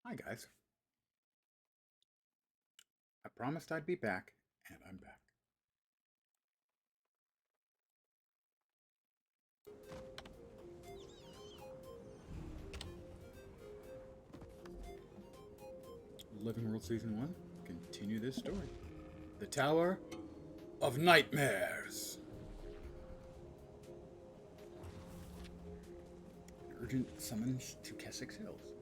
Hi guys. I promised I'd be back, and I'm back. Living World Season 1, continue this story. The Tower of Nightmares. An urgent summons to Kessex Hills.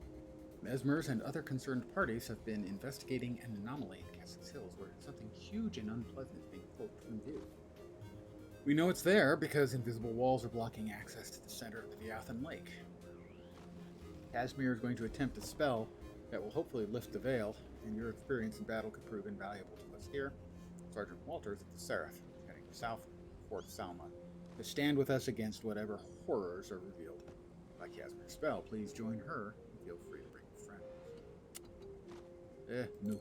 Mesmers and other concerned parties have been investigating an anomaly in Kessex Hills where something huge and unpleasant is being cloaked from view. We know it's there because invisible walls are blocking access to the center of the Viathan Lake. Casimir is going to attempt a spell that will hopefully lift the veil, and your experience in battle could prove invaluable to us here. Sergeant Walters at the Seraph, heading south to Fort Salma, to stand with us against whatever horrors are revealed. By Casimir's spell, please join her and feel free to bring a friend. No.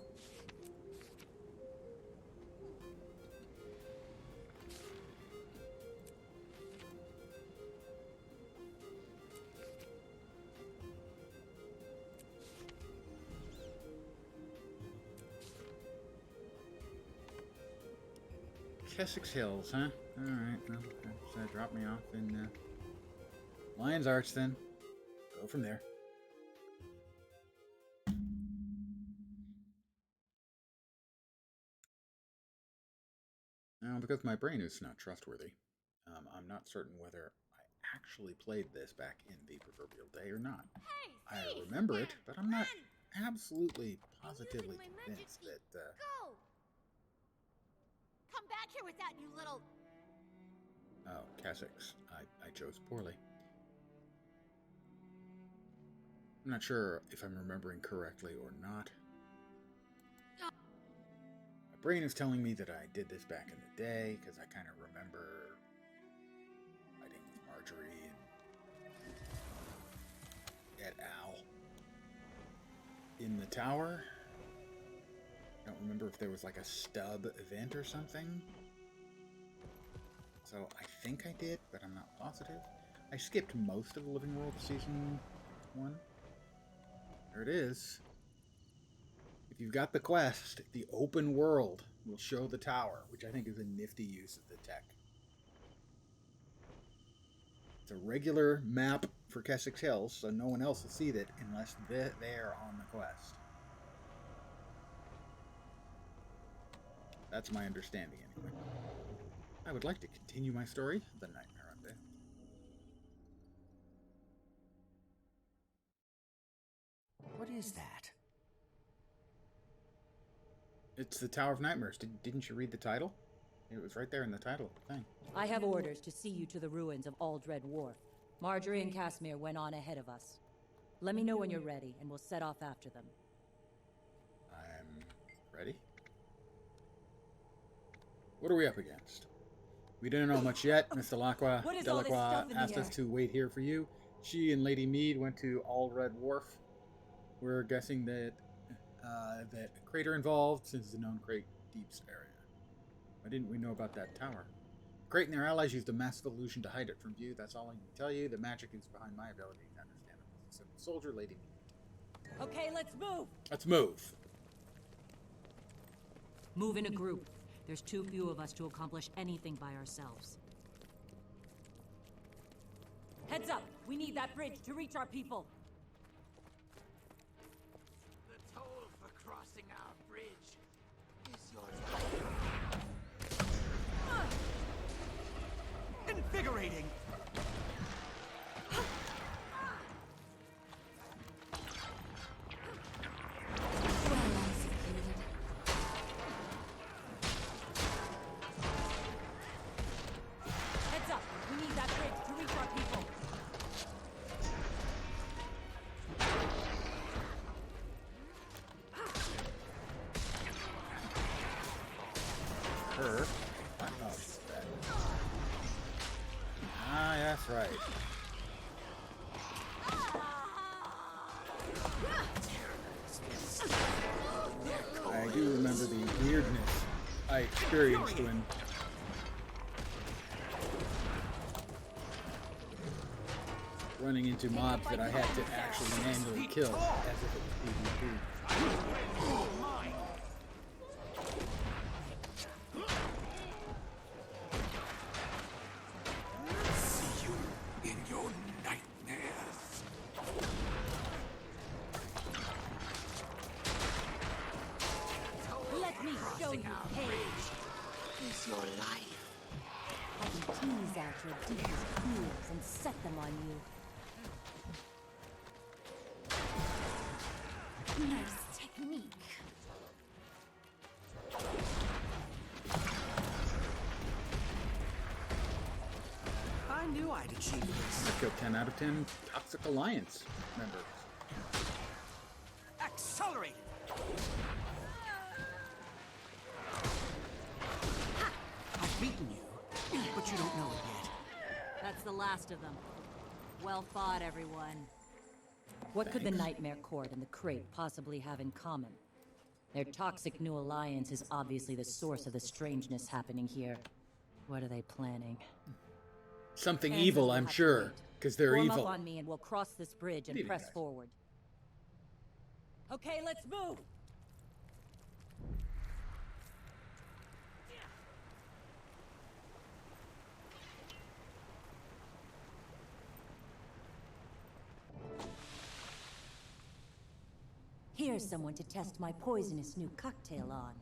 Kessex Hills, huh? Alright, well, that's, drop me off in Lion's Arch then. Go from there. Now, because my brain is not trustworthy, I'm not certain whether I actually played this back in the proverbial day or not. Hey, I remember it, but I'm not absolutely positively convinced that, Go! Come back here with that, you little... Oh, Kessex. I chose poorly. I'm not sure if I'm remembering correctly or not. My brain is telling me that I did this back in the day, because I kind of remember fighting with Marjorie and et al. In the tower. I don't remember if there was like a stub event or something. So I think I did, but I'm not positive. I skipped most of the Living World Season 1. There it is. If you've got the quest, the open world will show the tower, which I think is a nifty use of the tech. It's a regular map for Kessex Hills, so no one else will see it unless they're on the quest. That's my understanding, anyway. I would like to continue my story, The Nightmare Undead. What is that? It's the Tower of Nightmares. Didn't you read the title? It was right there in the title of the thing. I have orders to see you to the ruins of Aldred Wharf. Marjorie and Casimir went on ahead of us. Let me know when you're ready, and we'll set off after them. I'm ready. What are we up against? We don't know much yet. Miss Delacroix asked us to wait here for you. She and Lady Mead went to Aldred Wharf. We're guessing that that a crater involved, since it's a known Great Deeps area. Why didn't we know about that tower? Crate and their allies used a massive illusion to hide it from view. That's all I can tell you. The magic is behind my ability to understand it. As a simple soldier, Lady Mead. Okay, let's move! Let's move. Move in a group. There's too few of us to accomplish anything by ourselves. Heads up! We need that bridge to reach our people! The toll for crossing our bridge is your life. Invigorating! Heads up! We need that bridge to reach our people! Her. Ah, that's right. I do remember the weirdness I experienced running into mobs that I had to actually manually kill as if it was PvP. See you in your nightmares. Let me show you pain. Is your life. I can tease out your deepest fears and set them on you. Nice technique. I knew I'd achieve this. I killed 10 out of 10 Toxic Alliance members. Accelerate! I've beaten you, but you don't know it yet. That's the last of them. Well fought, everyone. What could the Thanks. Nightmare Court and the Crate possibly have in common? Their toxic new alliance is obviously the source of the strangeness happening here. What are they planning? Something Answers evil, will I'm have to sure, wait. because they're Form evil. up on me and we'll cross this bridge and Leave it, press guys. forward. Okay, let's move! Here's someone to test my poisonous new cocktail on.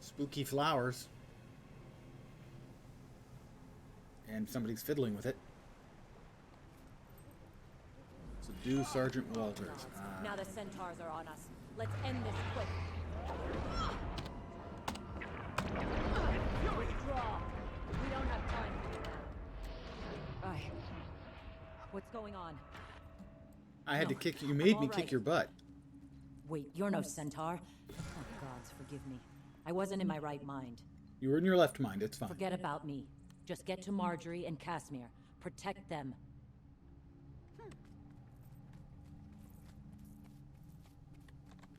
Spooky flowers. And somebody's fiddling with it. Subdue Sergeant Walters. Now the centaurs are on us. Let's end this quick. Withdraw. We don't have time for that. What's going on? I had to No, kick you. You I'm made all me right. kick your butt. Wait, you're no centaur. Oh, gods, forgive me. I wasn't in my right mind. You were in your left mind. It's fine. Forget about me. Just get to Marjorie and Casimir. Protect them.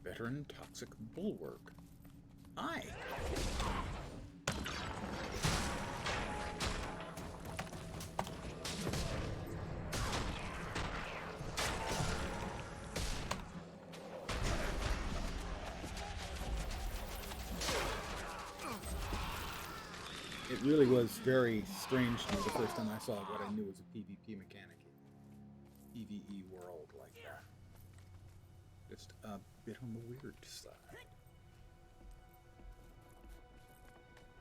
Veteran Toxic Bulwark. Hi. It really was very strange to me the first time I saw what I knew was a PvP mechanic. PvE world like that. Just a bit on the weird side.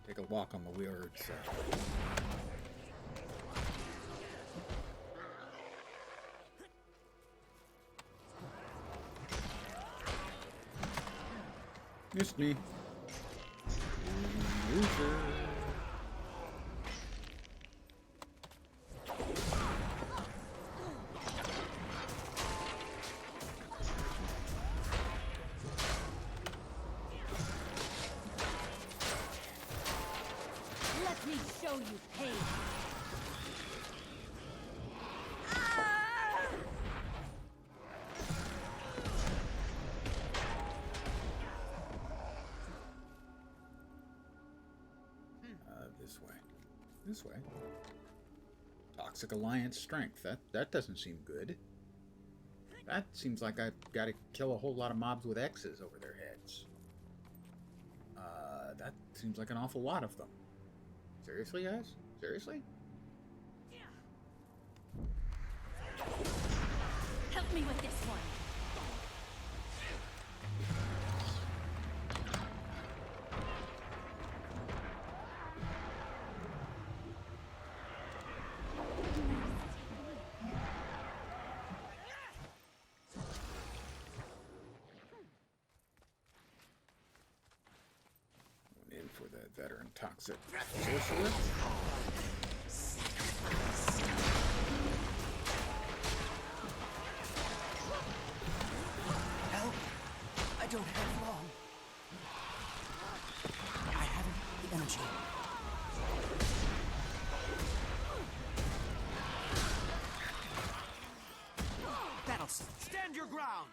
Take a walk on the weird side. Missed me. Loser. Let me show you pain. This way. This way. Toxic Alliance strength. That doesn't seem good. That seems like I've got to kill a whole lot of mobs with X's over their heads. That seems like an awful lot of them. Seriously, guys? Seriously? Help me with this one. Going in for the veteran toxic sorcerer. Help! I don't have long. I haven't the energy. That'll stand your ground!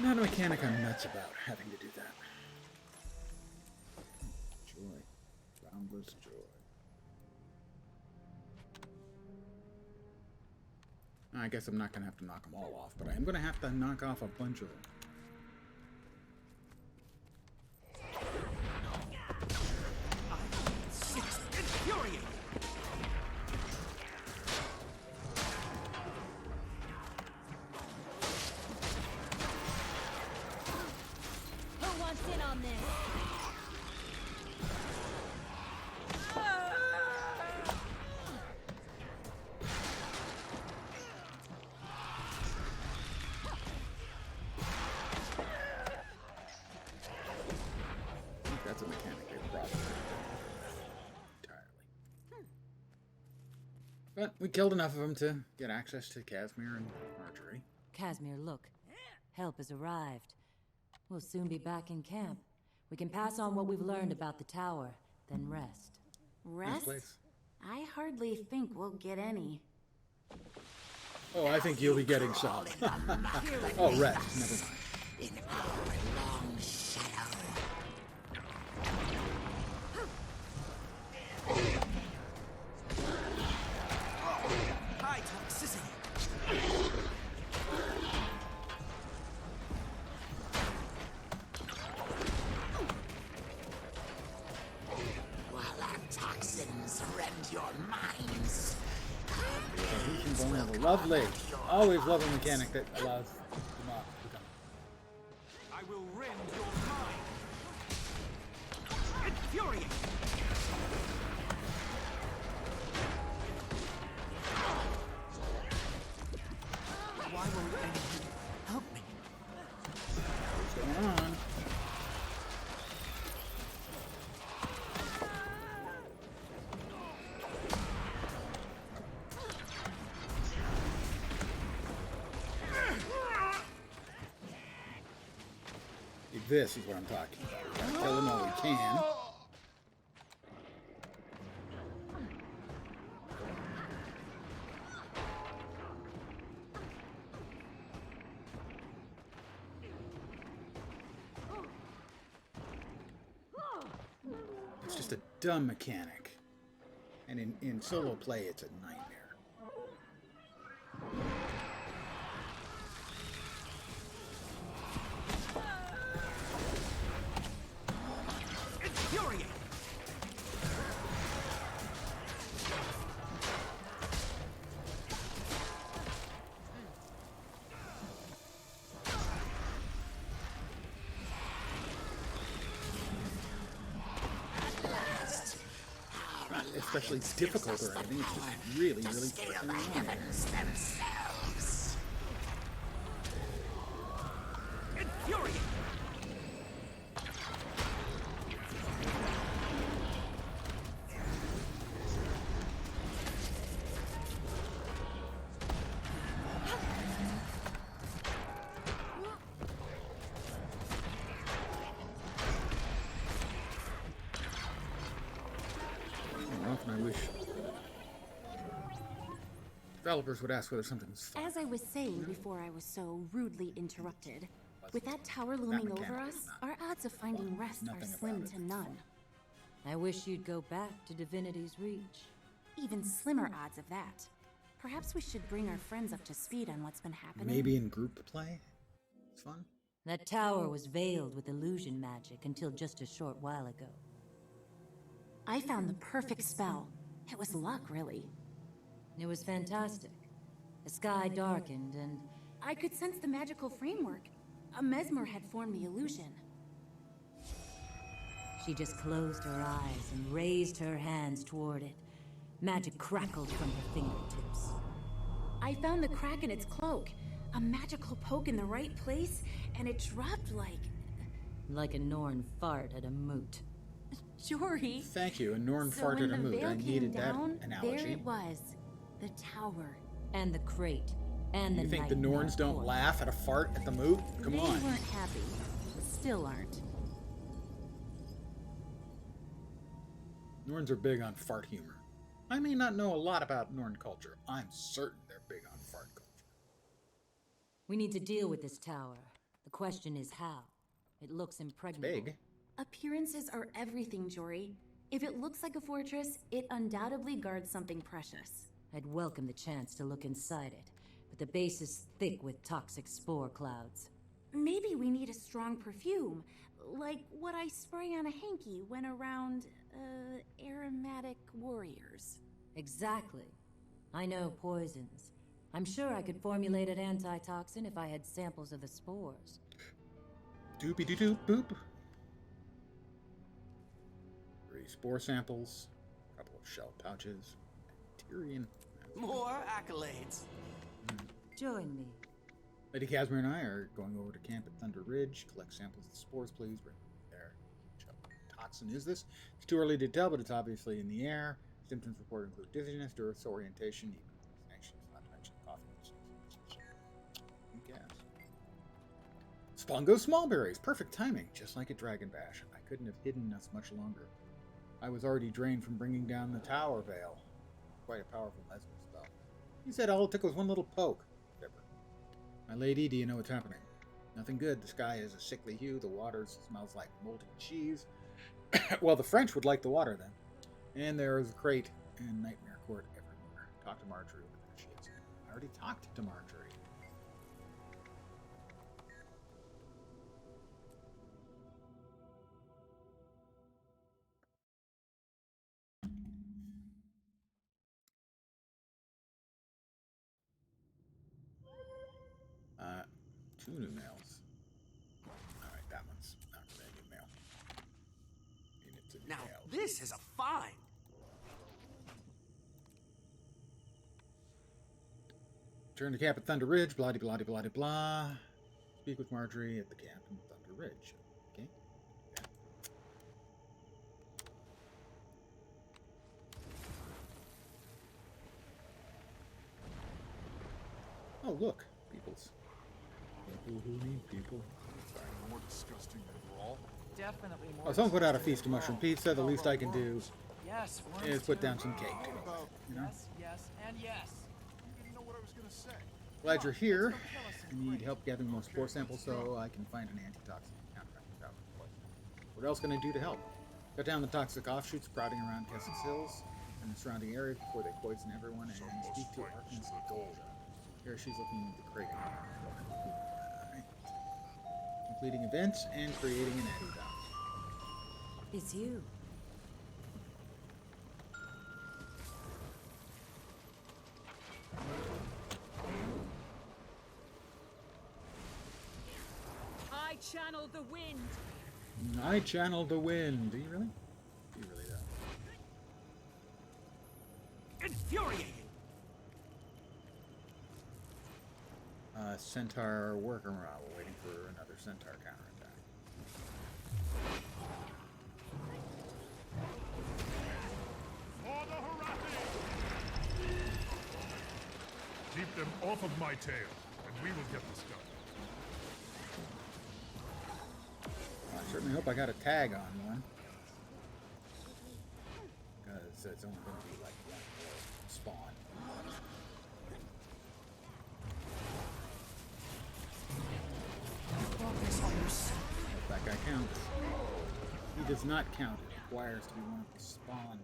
Not a mechanic I'm nuts about having to do that. Joy. Boundless joy. I guess I'm not going to have to knock them all off, but I am going to have to knock off a bunch of them. Infuriating! Who wants in on this? I think that's a mechanic they probably entirely. But we killed enough of them to get access to Casimir and Marjorie. Casimir, look. Help has arrived. We'll soon be back in camp. We can pass on what we've learned about the tower, then rest. Nice Rest? place. I hardly think we'll get any. Oh, I think you'll be getting some. Oh, rest. Never mind. In our long shadow. High toxicity. While our toxins rend your minds. He's invulnerable. Lovely. Always love a mechanic that allows the mob to come. I will rend your mind. Infuriating! Why won't anyone help me? What's going on? This is what I'm talking about. We gotta kill them all we can. It's just a dumb mechanic. And in solo play, it's a nightmare. Infuriating! Not especially difficult or anything. It's just really, really freaking annoying. Heavens themselves. Infuriating! How often I wish developers would ask whether something's fun. As I was saying before I was so rudely interrupted, with that tower looming over mechanic us, is not our odds of finding rest are Nothing slim about it to none. I wish you'd go back to Divinity's Reach. Even slimmer odds of that. Perhaps we should bring our friends up to speed on what's been happening. Maybe in group play? It's fun. That tower was veiled with illusion magic until just a short while ago. I found the perfect spell. It was luck, really. It was fantastic. The sky darkened and I could sense the magical framework. A mesmer had formed the illusion. she just closed her eyes and raised her hands toward it. Magic crackled from her fingertips. I found the crack in its cloak. A magical poke in the right place, and it dropped Like a Norn fart at a moot. Jory. Thank you, a Norn So farted when a the mood. veil I came needed down, that analogy. there it was. The tower. And the crate. And the You think the nightmare Norns don't court. laugh at a fart at the moot? Come They on. weren't happy. Still aren't. Norns are big on fart humor. I may not know a lot about Norn culture. I'm certain they're big on fart culture. We need to deal with this tower. The question is how. It looks impregnable. Big. Appearances are everything, Jory. If it looks like a fortress, it undoubtedly guards something precious. I'd welcome the chance to look inside it, but the base is thick with toxic spore clouds. Maybe we need a strong perfume, like what I spray on a hanky when around, aromatic warriors. Exactly. I know poisons. I'm sure I could formulate an antitoxin if I had samples of the spores. Doopy-doo-doop boop. 3 spore samples, a couple of shell pouches, Tyrion. More accolades. Join me. Lady Casimir and I are going over to camp at Thunder Ridge. Collect samples of the spores, please. Bring them there. Which toxin is this? It's too early to tell, but it's obviously in the air. Symptoms reported include dizziness, disorientation, even anxious, not to mention coughing. Gas. Spongo smallberries. Perfect timing, just like a Dragon Bash. I couldn't have hidden us much longer. I was already drained from bringing down the Tower Veil. Quite a powerful mesmer spell. He said all it took was one little poke. My lady, do you know what's happening? Nothing good. The sky is a sickly hue. The water smells like moldy cheese. Well, the French would like the water then. And there is a crate and Nightmare Court everywhere. Talk to Marjorie over there. She is. I already talked to Marjorie. Two new mails. Alright, that one's not really a new mail. I mean, it's a new Now, mail. this is a find. Turn to camp at Thunder Ridge, blah blah blah blah blah. Speak with Marjorie at the camp in Thunder Ridge. Okay. Yeah. Oh, look. Peoples. People who need people. Sorry, more disgusting than raw. Definitely more. Oh, someone put out a feast of mushroom pizza. The least I can do Yes, is put down some cake. You know? Yes, and yes. You didn't know what I was gonna say. Glad you're here. I need help gathering more spore samples so I can find an antitoxin to counteract the power of poison. What else can I do to help? Cut down the toxic offshoots sprouting around Kessex Hills and the surrounding area before they poison everyone, and speak to Artemis Gold. Here she's looking at the crate. Alright. Completing events and creating an antidote. It's you. I channel the wind. I channel the wind. Do you really? Do you really though? Infuriating. Centaur worker morale. We're waiting for another Centaur counterattack. For the Harathi! Keep them off of my tail, and we will get this done. I certainly hope I got a tag on one. Because it's only going to be like one more spawn. Focus on yourself. If that guy counts. He does not count. It requires to be one of the spawn.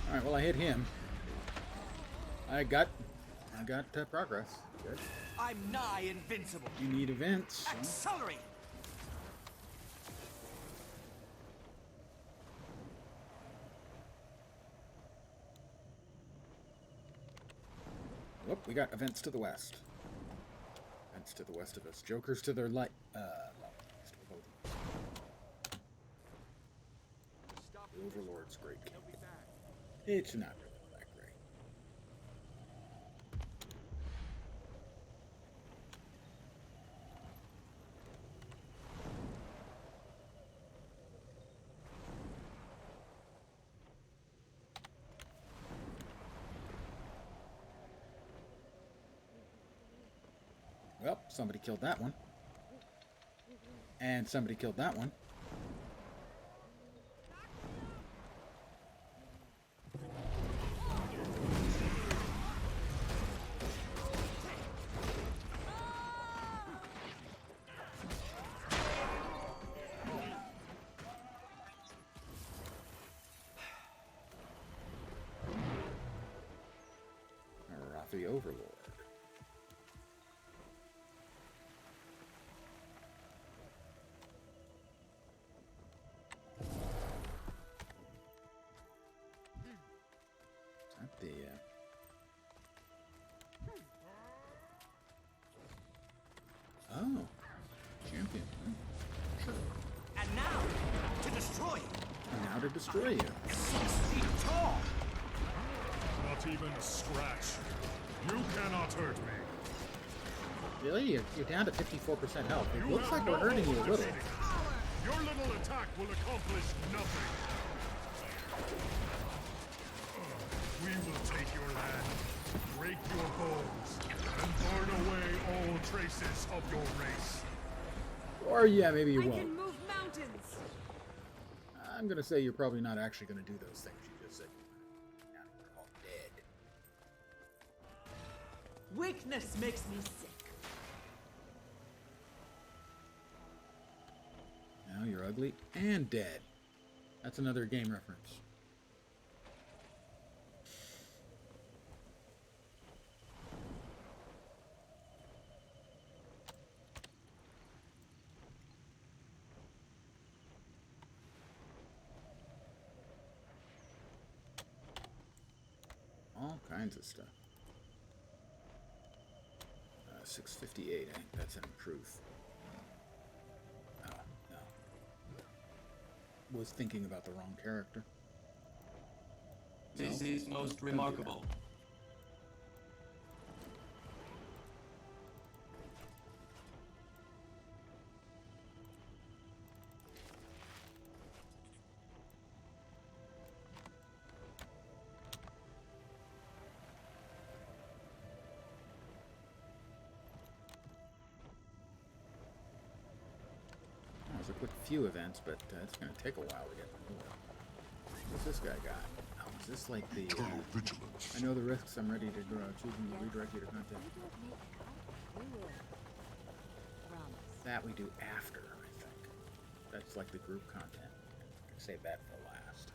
Alright, well I hit him. I got progress. Good. I'm nigh invincible. You need events. So. Accelerate. Whoop, we got events to the west. Events to the west of us. Jokers to their light. The Overlord's great camp. It's not really that great. Well, somebody killed that one. And somebody killed that one. Overlord. Is that the oh, champion. Sure. And now, to destroy you. And now to destroy you. 6 feet tall. Not even a scratch. You cannot hurt me. Really? You're down to 54% health. It You looks have like we're no hurting you a hope little. defeating us. Your little attack will accomplish nothing. We will take your land, break your bones, and burn away all traces of your race. Or yeah, maybe you I won't. can move mountains. I'm gonna say you're probably not actually gonna do those things you just said you were. Now you're all dead. Weakness makes me sick. Now you're ugly and dead. That's another game reference. All kinds of stuff. 658, I think that's an improve. Oh, no. Was thinking about the wrong character. This No, is most don't do remarkable. There's a quick few events, but it's going to take a while to get them. What's this guy got? Oh, is this like the... Total vigilance. I know the risks. I'm ready to choosing to redirect you to content. That we do after, I think. That's like the group content. I can save that for last.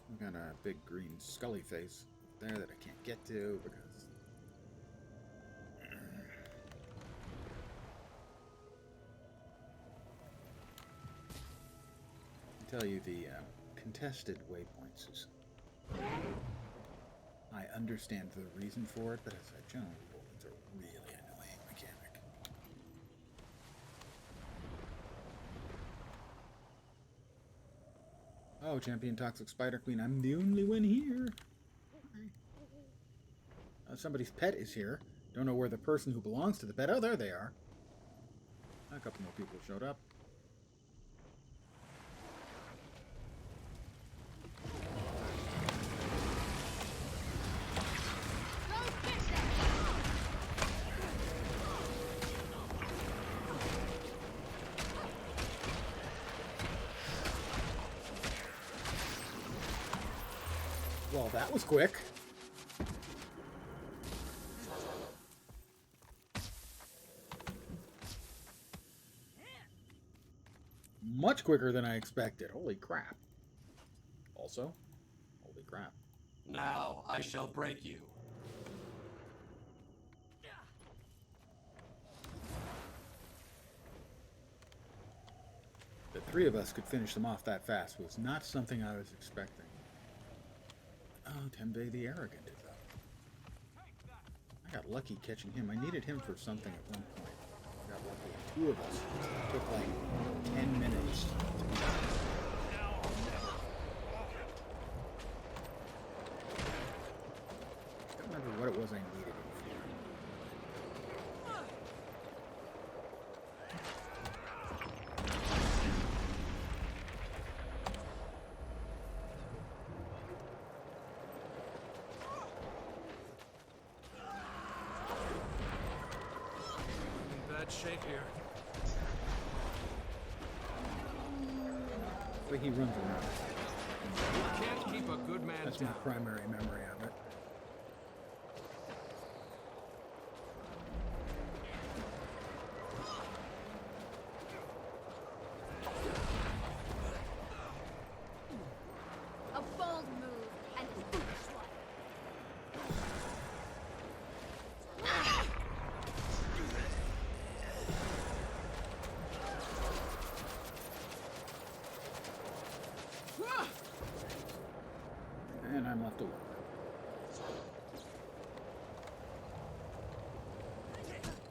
We got a big green scully face there that I can't get to because... I tell you, the contested waypoints is... I understand the reason for it, but as a general rule, it's a really annoying mechanic. Oh, Champion Toxic Spider Queen, I'm the only one here. Somebody's pet is here. Don't know where the person who belongs to the pet... Oh, there they are. A couple more people showed up. Well, that was quick. Much quicker than I expected. Holy crap. Also, holy crap. Now I shall break you. The three of us could finish them off that fast was not something I was expecting. Oh, Tembe the Arrogant is up. I got lucky catching him. I needed him for something at one point. I got lucky. Two of us took like 10 minutes. I don't remember what it was I needed him for. In bad shape here. The way he runs around. Can't keep a good man That's down. my primary memory of it. And I'm left alone.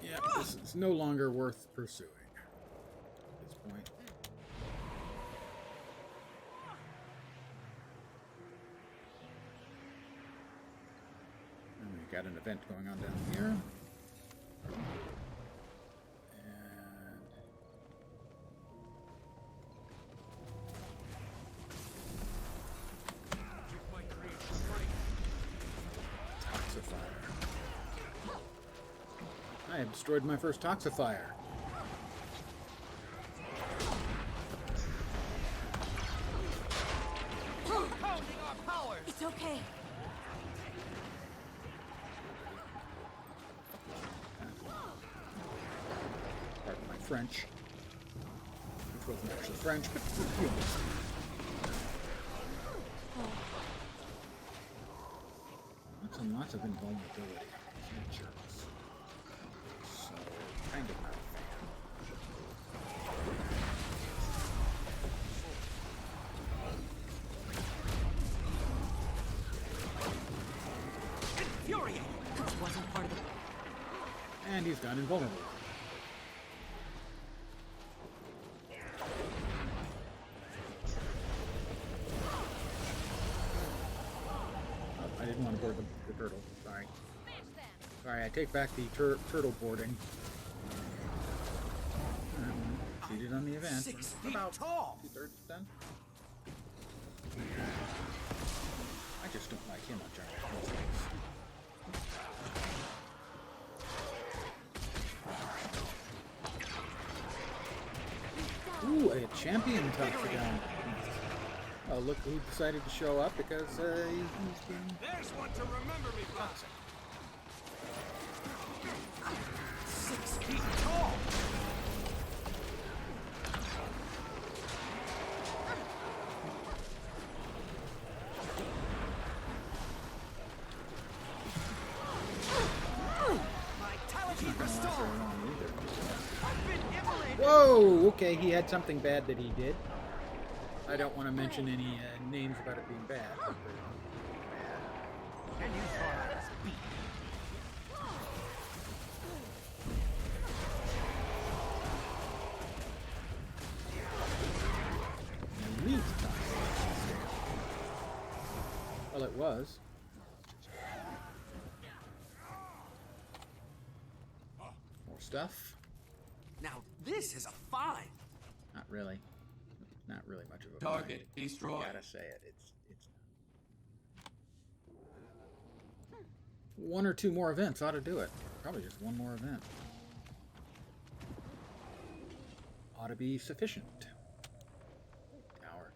Yeah, this is no longer worth pursuing at this point. And we've got an event going on down here. And Toxifier. I have destroyed my first Toxifier. It's okay. Pardon my French. Which wasn't actually French, but you understand. Lots and lots of invulnerability on these jerks. So, kind of not a fan. Infuriating! This wasn't part of the... And he's gone invulnerable. Oh, I didn't want to board the turtle. Sorry. Sorry, I take back the turtle boarding. Seated on the event. 6 feet About tall. 2/3 done. I just don't like him on giant monsters. Ooh, a champion Toxicon. Oh, look who decided to show up because he's been There's one to remember me by. 6 feet tall. Vitality not gonna last restored. very long either. I've been immolated. Whoa! Okay, he had something bad that he did. I don't want to mention any names about it being bad. But And you thought I was beat. elite Toxic. Well, it was. More stuff. Now this is a find. Not really. Not really much of a Target find. destroyed. Gotta say it. It's one or two more events ought to do it. Probably just one more event. Ought to be sufficient. Tower.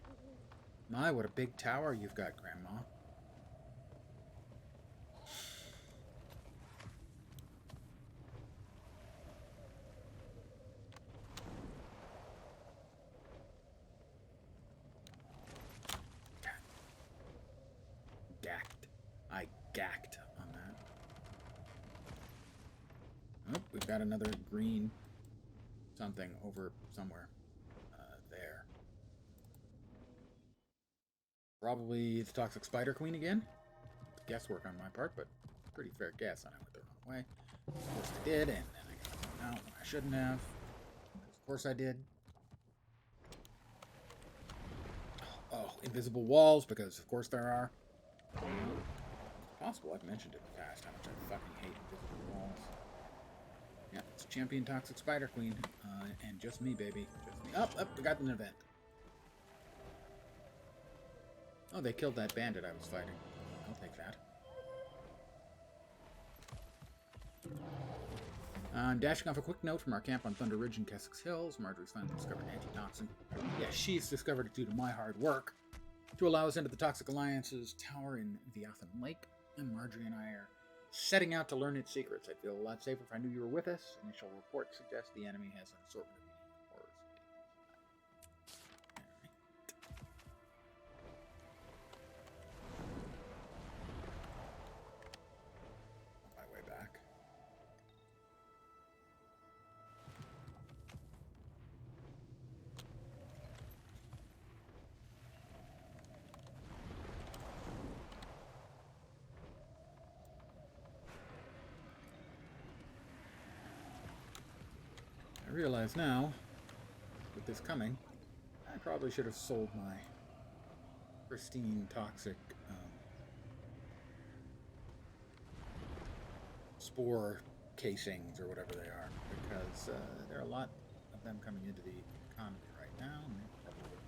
My, what a big tower you've got, Grandma. Gacked. I gacked on that. Oh, we've got another green something over somewhere. There. Probably the Toxic Spider Queen again. Guesswork on my part, but pretty fair guess. And I went the wrong way. Of course I did, and then I got thrown out when I shouldn't have. Of course I did. Oh, invisible walls, because of course there are. Possible I've mentioned it in the past how much I fucking hate invisible walls. Yeah, it's Champion Toxic Spider Queen, and just me, baby. Just me. Up, we got an event. Oh, they killed that bandit I was fighting. I'll take that. Dashing off a quick note from our camp on Thunder Ridge and Kessex Hills, Marjorie's finally discovered an antitoxin. Yeah, she's discovered it due to my hard work to allow us into the Toxic Alliance's tower in Viathan Lake, and Marjorie and I are setting out to learn its secrets. I'd feel a lot safer if I knew you were with us. Initial reports suggest the enemy has an assortment of horrors. On my way back. realize now, with this coming, I probably should have sold my pristine toxic spore casings or whatever they are, because there are a lot of them coming into the economy right now, and they probably would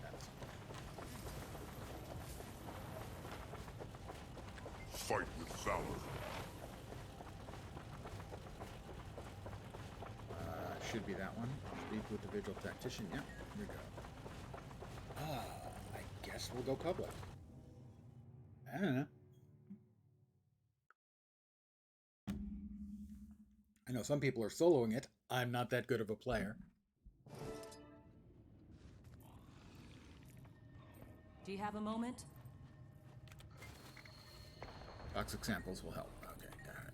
have that. Fight with valor. Should be that one. Speak with the Vigil Tactician. Yep, here we go. I guess we'll go public. I don't know. I know some people are soloing it. I'm not that good of a player. Do you have a moment? Toxic samples will help. Okay, got it.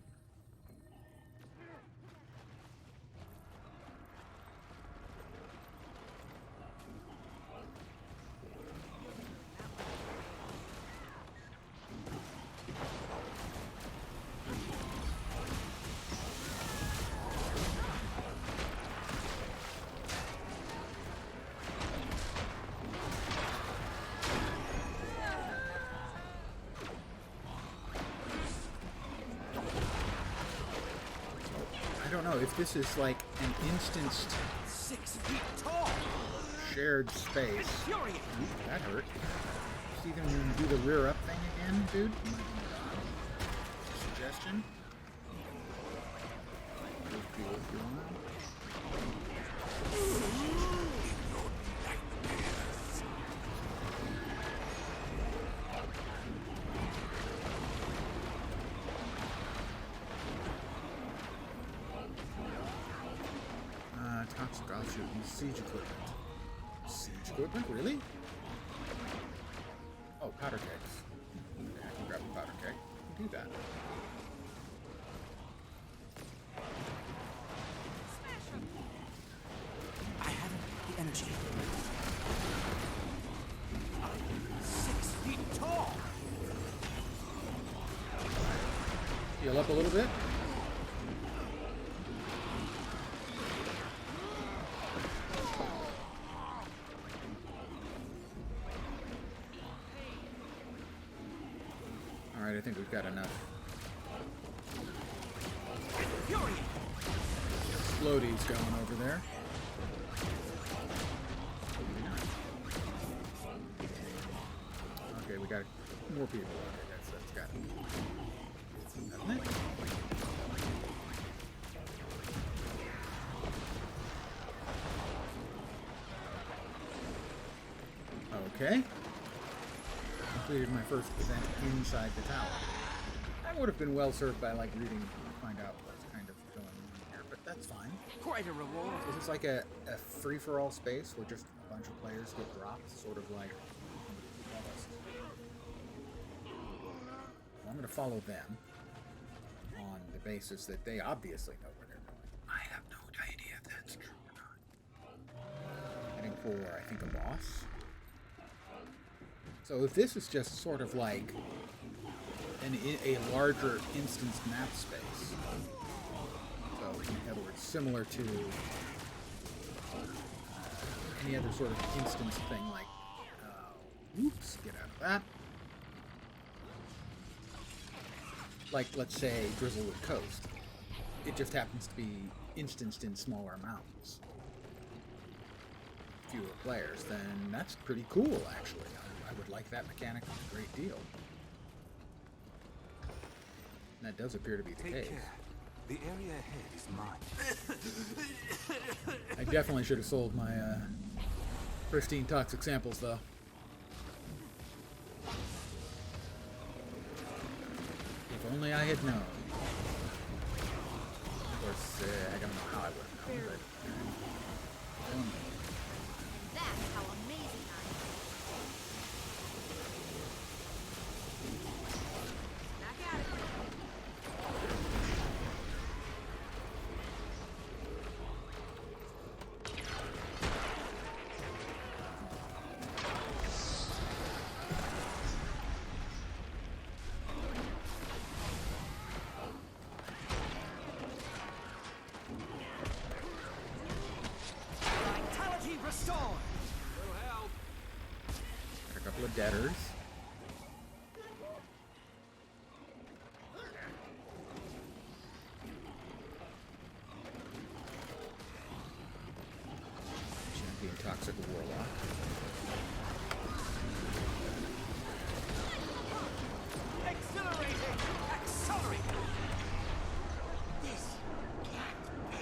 I don't know if this is like an instanced 6 feet tall. shared space. Infuriating. Ooh, that hurt. See them do the rear up thing again, dude? Suggestion? If you want. Toxic offshoot and siege equipment. Siege equipment? Really? Oh, powder kegs. Okay, I can grab a powder keg. I can do that. I haven't the energy. 6 feet tall. Heal up a little bit. Alright, I think we've got enough. Floaties going over there. Okay, we got more people. Okay, that's got it. Hasn't it? Okay. Completed my first event inside the tower. I would have been well served by like reading to find out what's kind of going on here, but that's fine. Quite a reward. This is like a free-for-all space where just a bunch of players get dropped, sort of like. I'm going to follow them on the basis that they obviously know where they're going. I have no idea if that's true or not. Heading for, I think, a boss. So if this is just sort of like a larger instanced map space, so in other words, similar to any other sort of instance thing, like, oops, get out of that. Like, let's say, Drizzlewood Coast. It just happens to be instanced in smaller amounts. Fewer players, then that's pretty cool, actually. I would like that mechanic a great deal. And that does appear to be the case. Take care. The area ahead is mine. I definitely should have sold my pristine toxic samples, though. If only I had known. Of course, I don't know how I would have known, but... That's how amazing I am. Back at it. couple of debtors. Champion Toxic Warlock. Accelerating! Accelerate! This can't be.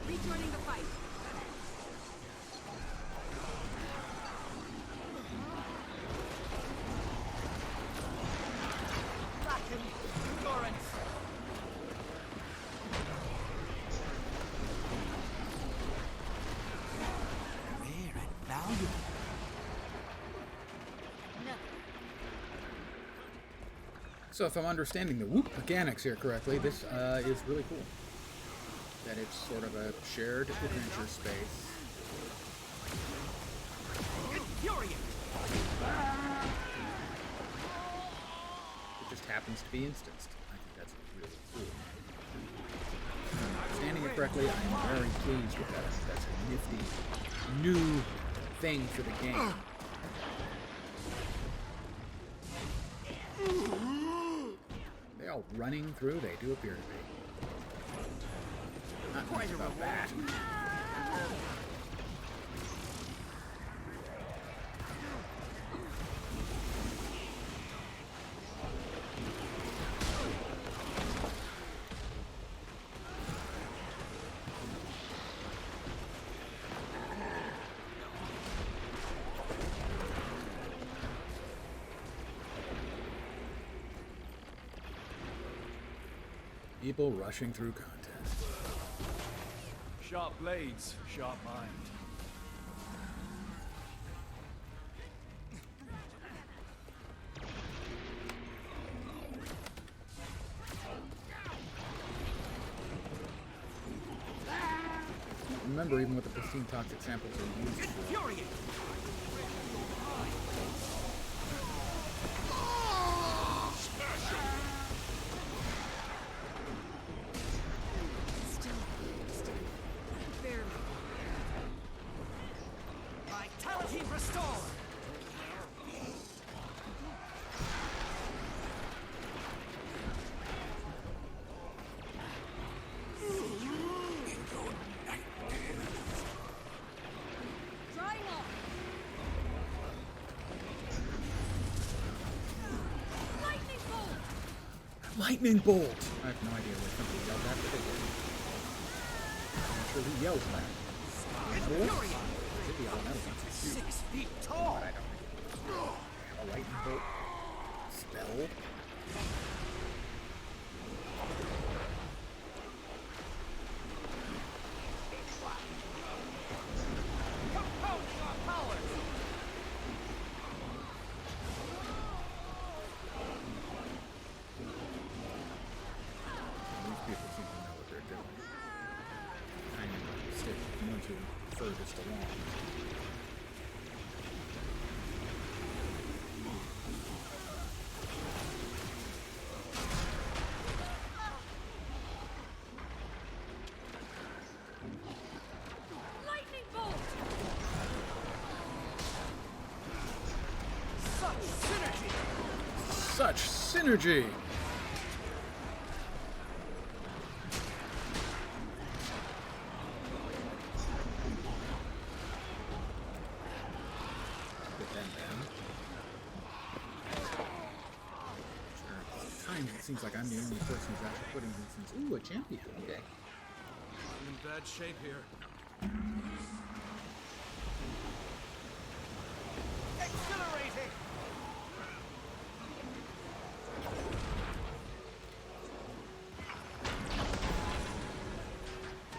Rejoining the fight. Lacking endurance. Rare and valuable. So if I'm understanding the whoop mechanics here correctly, this is really cool. That it's sort of a shared adventure space. Infuriate! It just happens to be instanced. I think that's really cool. If I'm understanding it correctly, I'm very pleased with that. I think that's a nifty new thing for the game. They all running through, they do appear to be. Not nice about that. People rushing through content. Sharp blades, sharp mind. Remember, even what the pristine toxic samples are used for. Infuriate! Vitality restored! Drying off. Lightning bolt. Lightning bolt! I have no idea what somebody yelled at, but they did. I'm not sure who yells that. Infuriate! Could be elemental ones. 6 feet tall! But I don't think a lightning bolt spell. Compounding our powers! These people seem to know what they're doing. I am going to stick with the ones who are furthest along. Lightning bolt. Such synergy! Such synergy! But then, sure, sometimes it seems like I'm the only person who's actually putting these things. Ooh, a champion. Okay. I'm in bad shape here. Exhilarating!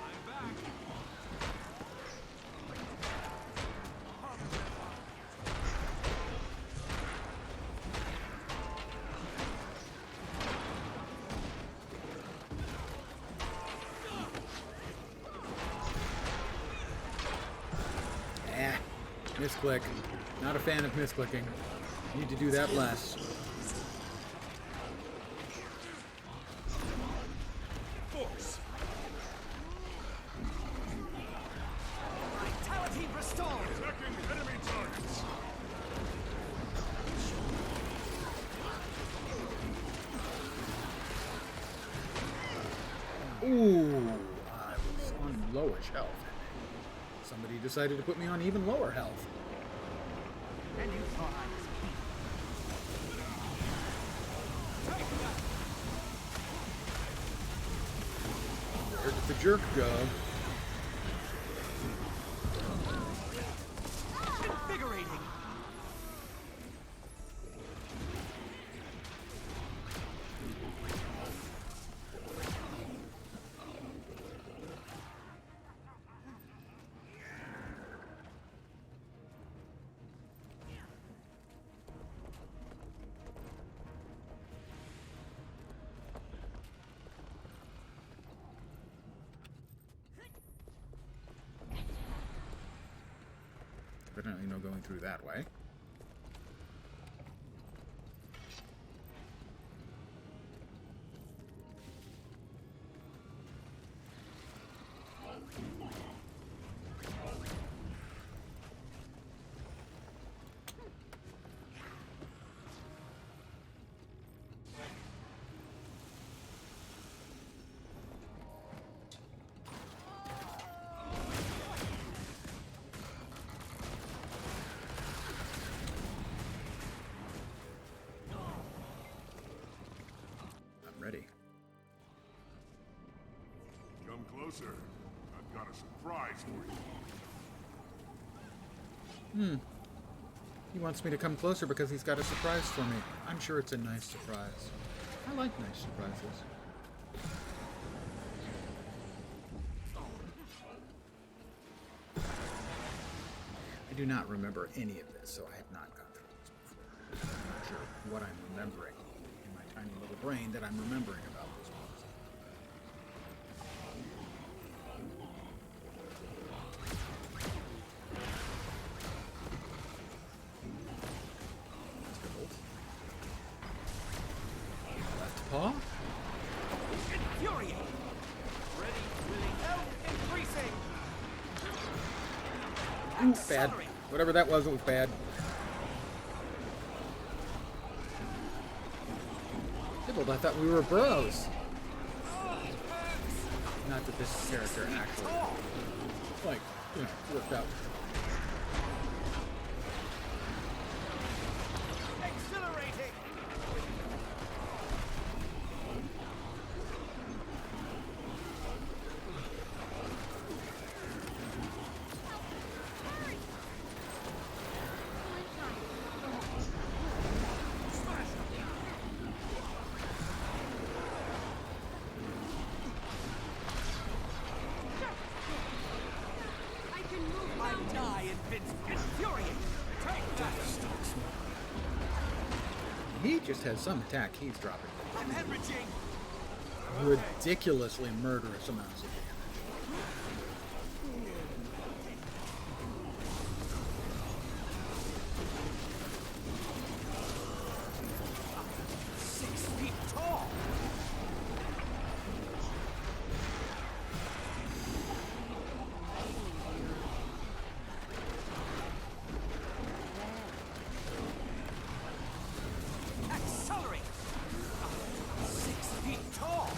I'm back. Misclick. Not a fan of misclicking. Need to do that less. Force. Vitality restored. Attacking enemy targets. Ooh, I was on lowish health. Somebody decided to put me on even lower health. And you thought I was Where did the jerk go? invigorating. Evidently no going through that way. Ready. Come closer. I've got a surprise for you. He wants me to come closer because he's got a surprise for me. I'm sure it's a nice surprise. I like nice surprises. I do not remember any of this, so I have not gone through this before. I'm not sure what I'm remembering in my tiny little brain that I'm remembering about this one. Left paw? Infuriating. Ready, willing, health increasing. Ooh, bad. Whatever that was, it was bad. Dibbled, I thought we were bros. Not that this character actually, like, you know, worked out. Exhilarating. I can move I mountains. die infuriating. Take that. He just has some attack he's dropping. I'm hemorrhaging. Ridiculously murderous amounts of damage. 6 feet tall. Accelerate. 6 feet tall.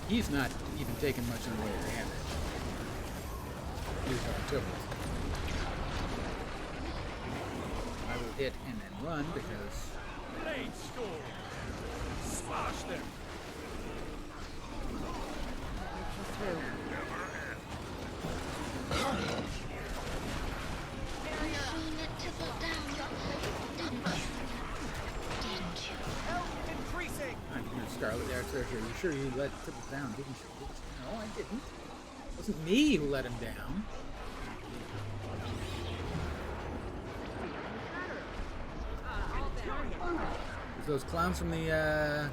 He's not even taking much in the way of damage. Here's our tibbles. I will hit and then run because Blade storm. Smash them. Health increasing. I'm here, Scarlet Archer. Are you sure you let Tibbles down, didn't you? No, I didn't. It wasn't me who let him down. It's those clowns from the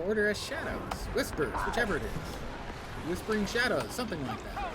Order of Shadows. Whispers, whichever it is. Whispering Shadows, something like that.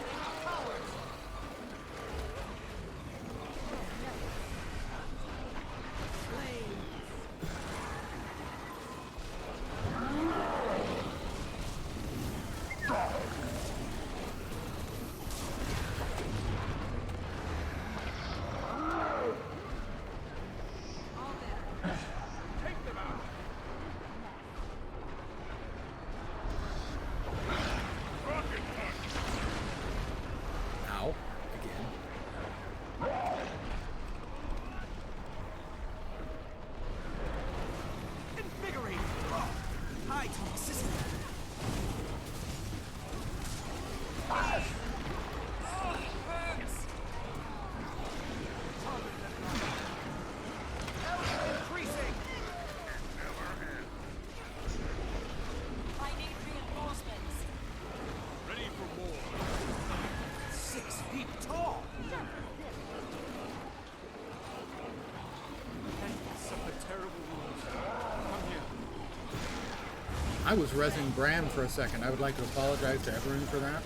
I was rezzing Bram for a second. I would like to apologize to everyone for that.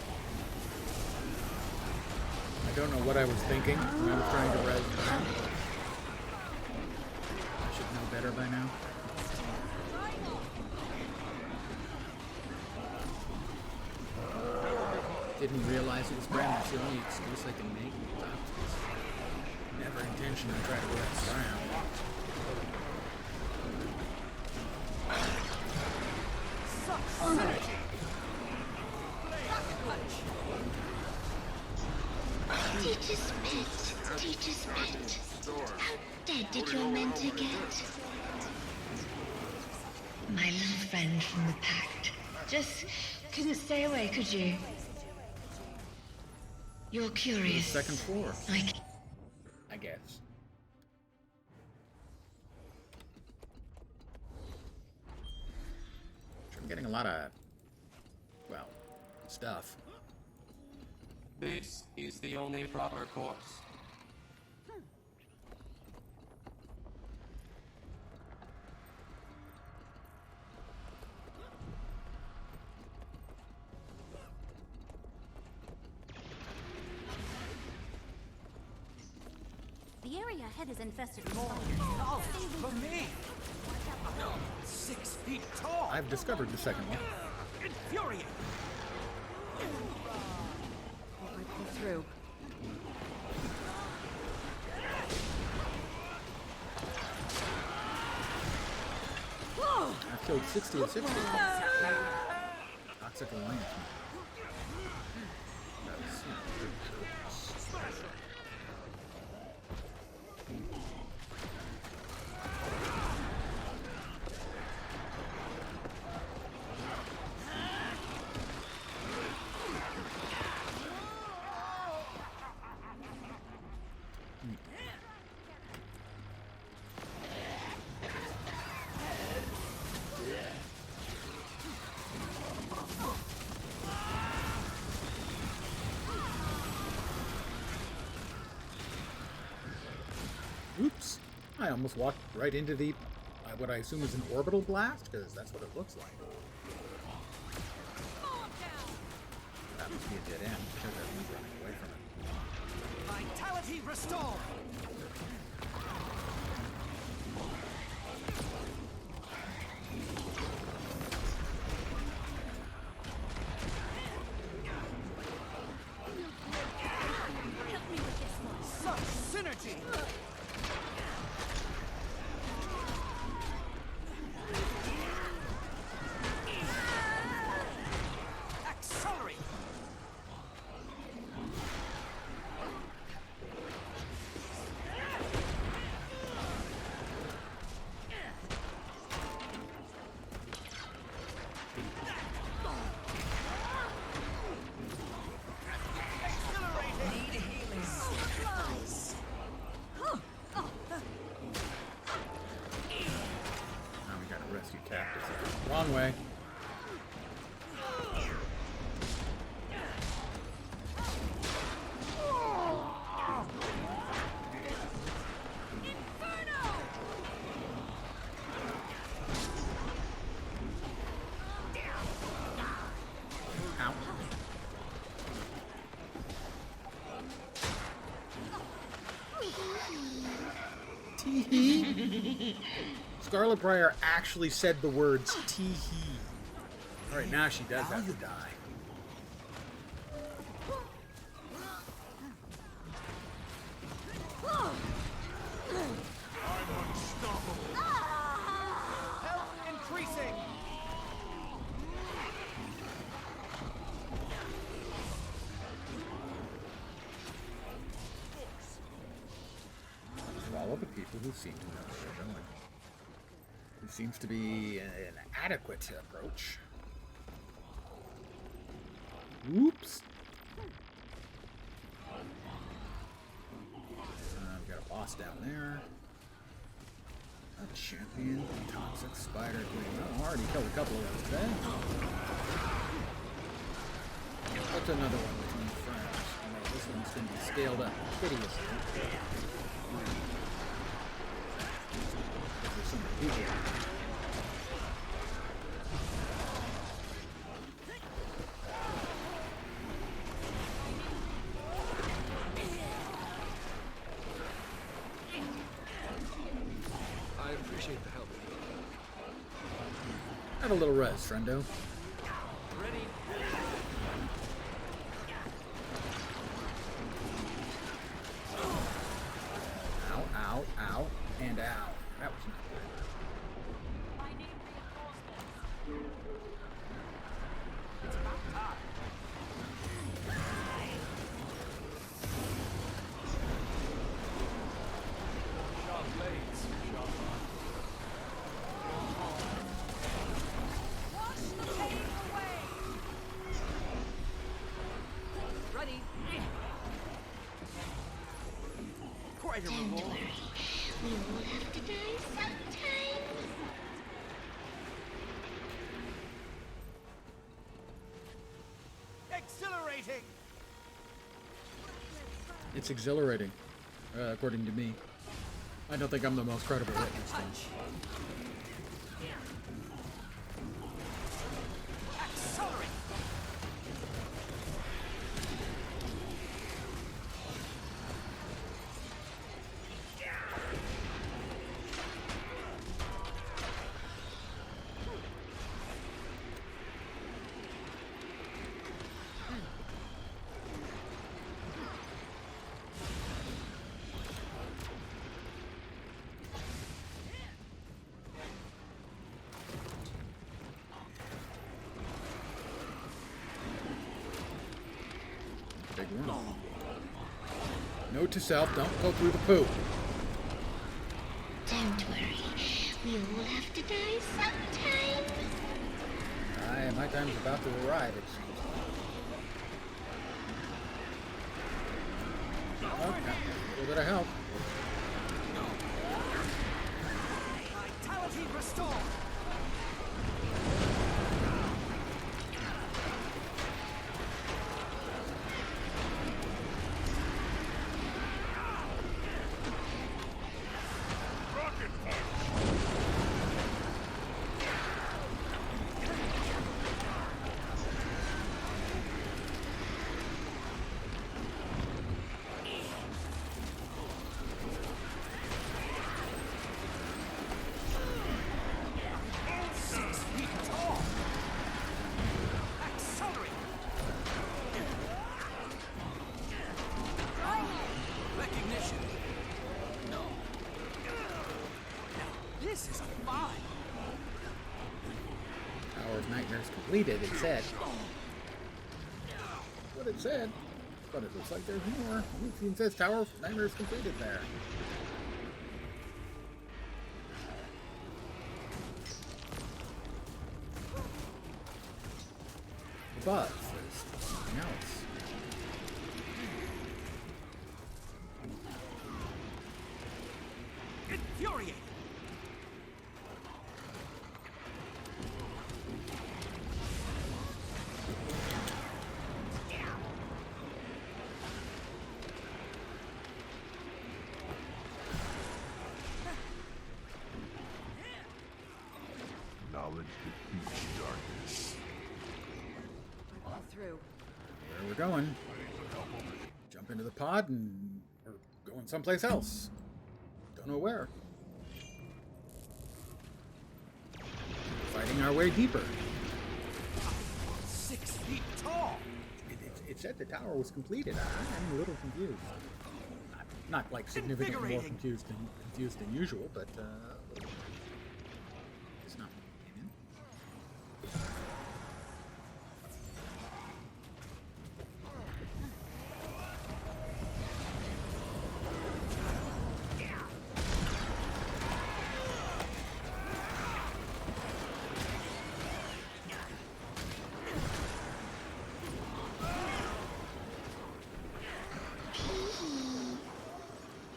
I don't know what I was thinking when I was trying to res Bram. I should know better by now. Didn't realize it was Bram. That's the only excuse I can make. Never intentionally try to res Bram. Teacher's pet, teacher's pet. How dead did your mentor get? My little friend from the Pact. Just couldn't stay away, could you? You're curious. Second floor. I guess. I'm getting a lot of, well, stuff. This is the only proper course. The area ahead is infested with Oh, for me! 6 feet tall! I've discovered the second one. Infuriating! What might pull through? I've killed 60 of 60. Toxic Alliance. That's, Oops. I almost walked right into the, what I assume is an orbital blast, because that's what it looks like. That must be a dead end, because everyone's running away from it. Vitality restored! Such synergy! Accelerate! Now we gotta rescue captives. Wrong way. Ow. Tee-hee. Scarlet Briar actually said the words tee-hee. Alright, now she does have to die. I'm unstoppable. Health increasing! Follow the people who seem to know what they're doing. It seems to be an adequate approach. Oops. We've got a boss down there. A champion, toxic spider queen. Oh, I already killed a couple of those today. What's another one between friends? Oh, this one's going to be scaled up hideously. There's so many people. Have a little rest, friendo. Ready? Ow, ow, ow, and ow. That was not good. Sharp blades, sharp line. Wash the pain away! Ready? Quite a Don't reward. worry. We all have to die sometime. Exhilarating! It's exhilarating, according to me. I don't think I'm the most credible witness. Accelerate! Big one. Note to self, don't go through the poop. Don't worry. We all have to die sometime. Aye, my time's about to arrive, it seems. Okay, a little bit of help. Vitality restored! Rocket punch! Accelerate! Recognition! No. This is fine! Hour of Nightmares completed, it said. What it said. But it looks like there's more. It says Tower of Nightmares completed there. But there's something else. Infuriating! Knowledge defeats darkness. I pull through. Where we're going. Jump into the pod and we're going someplace else. Don't know where. Fighting our way deeper. 6 feet tall! It said the tower was completed. I'm a little confused. Not like significantly more Invigorating. confused than usual, but it's not.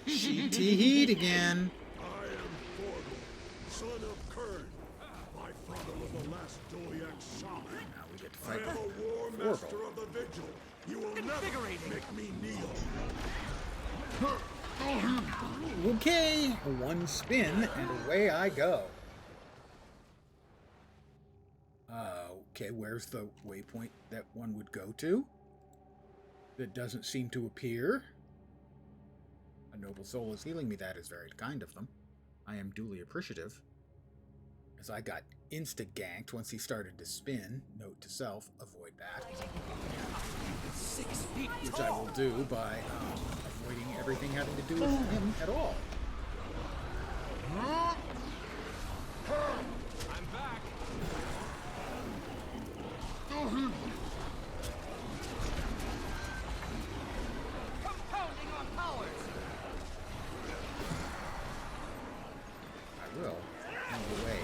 She tee-heed again. I am Thorgal, son of Kern. My father was the last Doyak shaman. Now we get to I fight am a war master of the Vigil. You will never Invigorating. make me kneel. Okay, one spin and away I go. Okay, where's the waypoint that one would go to? That doesn't seem to appear. A noble soul is healing me. That is very kind of them. I am duly appreciative. as I got insta-ganked once he started to spin. Note to self, avoid that. 6 feet Which I will do by avoiding everything having to do with him at all. I'm back. Compounding our powers. I will, on the way,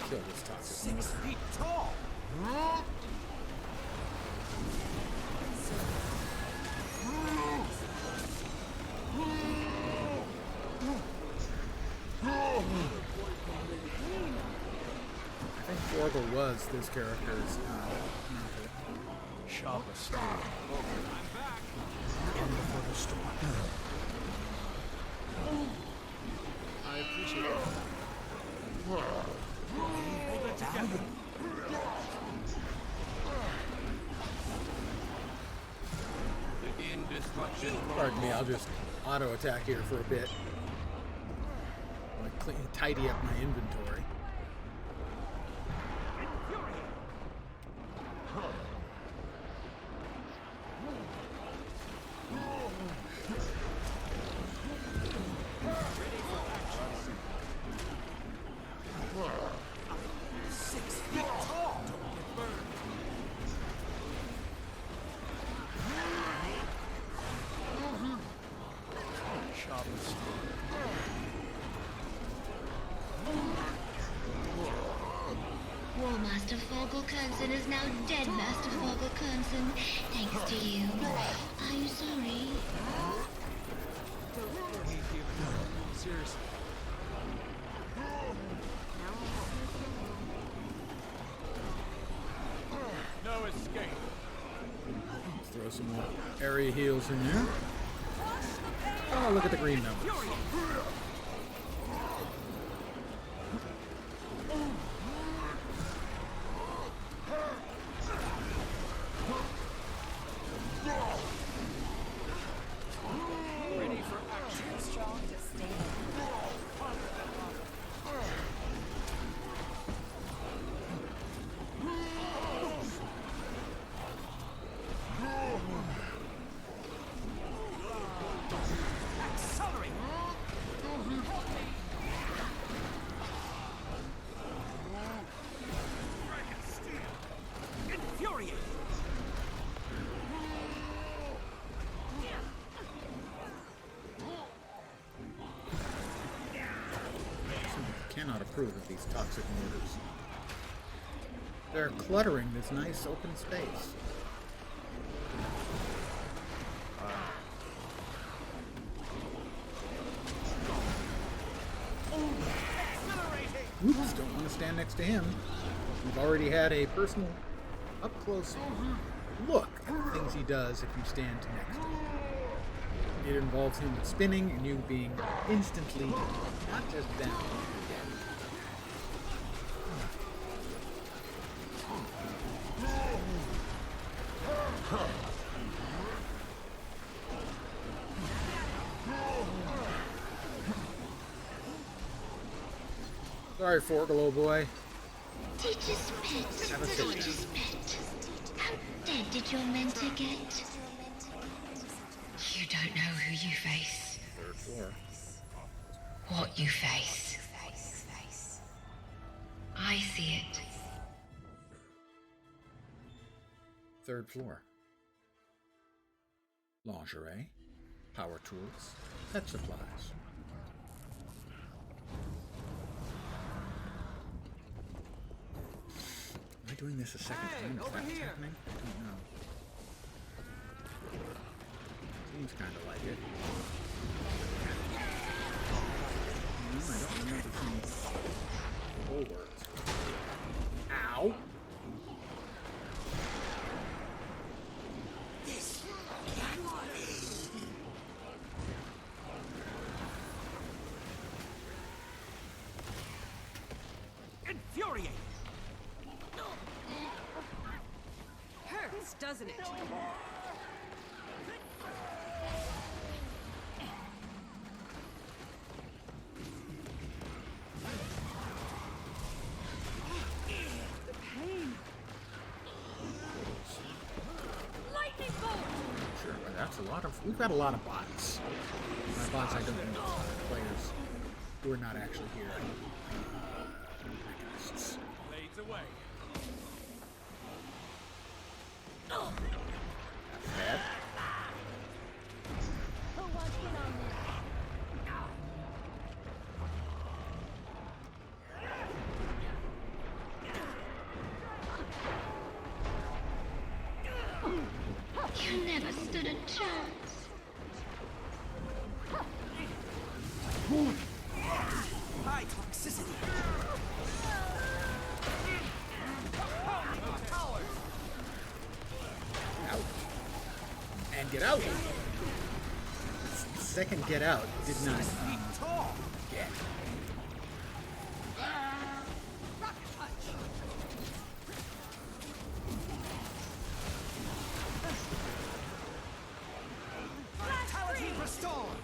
kill this toxic 6 feet tall. I think Forgle was this character's mentor. Sharper steel. I'm back. In before the storm. I appreciate it. Hold it together. Begin destruction. Pardon me, I'll just auto-attack here for a bit. I'll tidy up my inventory. War Master Fogel Kernson is now dead, Master Fogel Kernson. Thanks to you. Are you sorry? Seriously. No escape. Let's throw some more area heals in there. Oh, look at the green numbers. Ready for action. Strong to stay. Accelerate. Infuriate. Cannot approve of these toxic mortars. They're cluttering this nice open space. Oops, don't want to stand next to him. We've already had a personal, up-close look at the things he does if you stand next to him. It involves him spinning and you being instantly, not just down, Sorry, Forgle, old boy. Teacher's pet. Have a seat. Teacher's pet. How dead did your mentor get? You don't know who you face. Third floor. What you face. I see it. Third floor. Lingerie, power tools, pet supplies. Am I doing this a second time? Is over that what's here. happening? I don't know. Seems kind of like it. No, I don't remember seeing the whole words. Ow! Infuriate. Hurts, doesn't it? we've got a lot of bots. By bots, I don't mean players who are not actually here. Mechanists. Blades away. That's bad. You never stood a chance. High toxicity. Out. And get out. Second get out did not get. Vitality restored.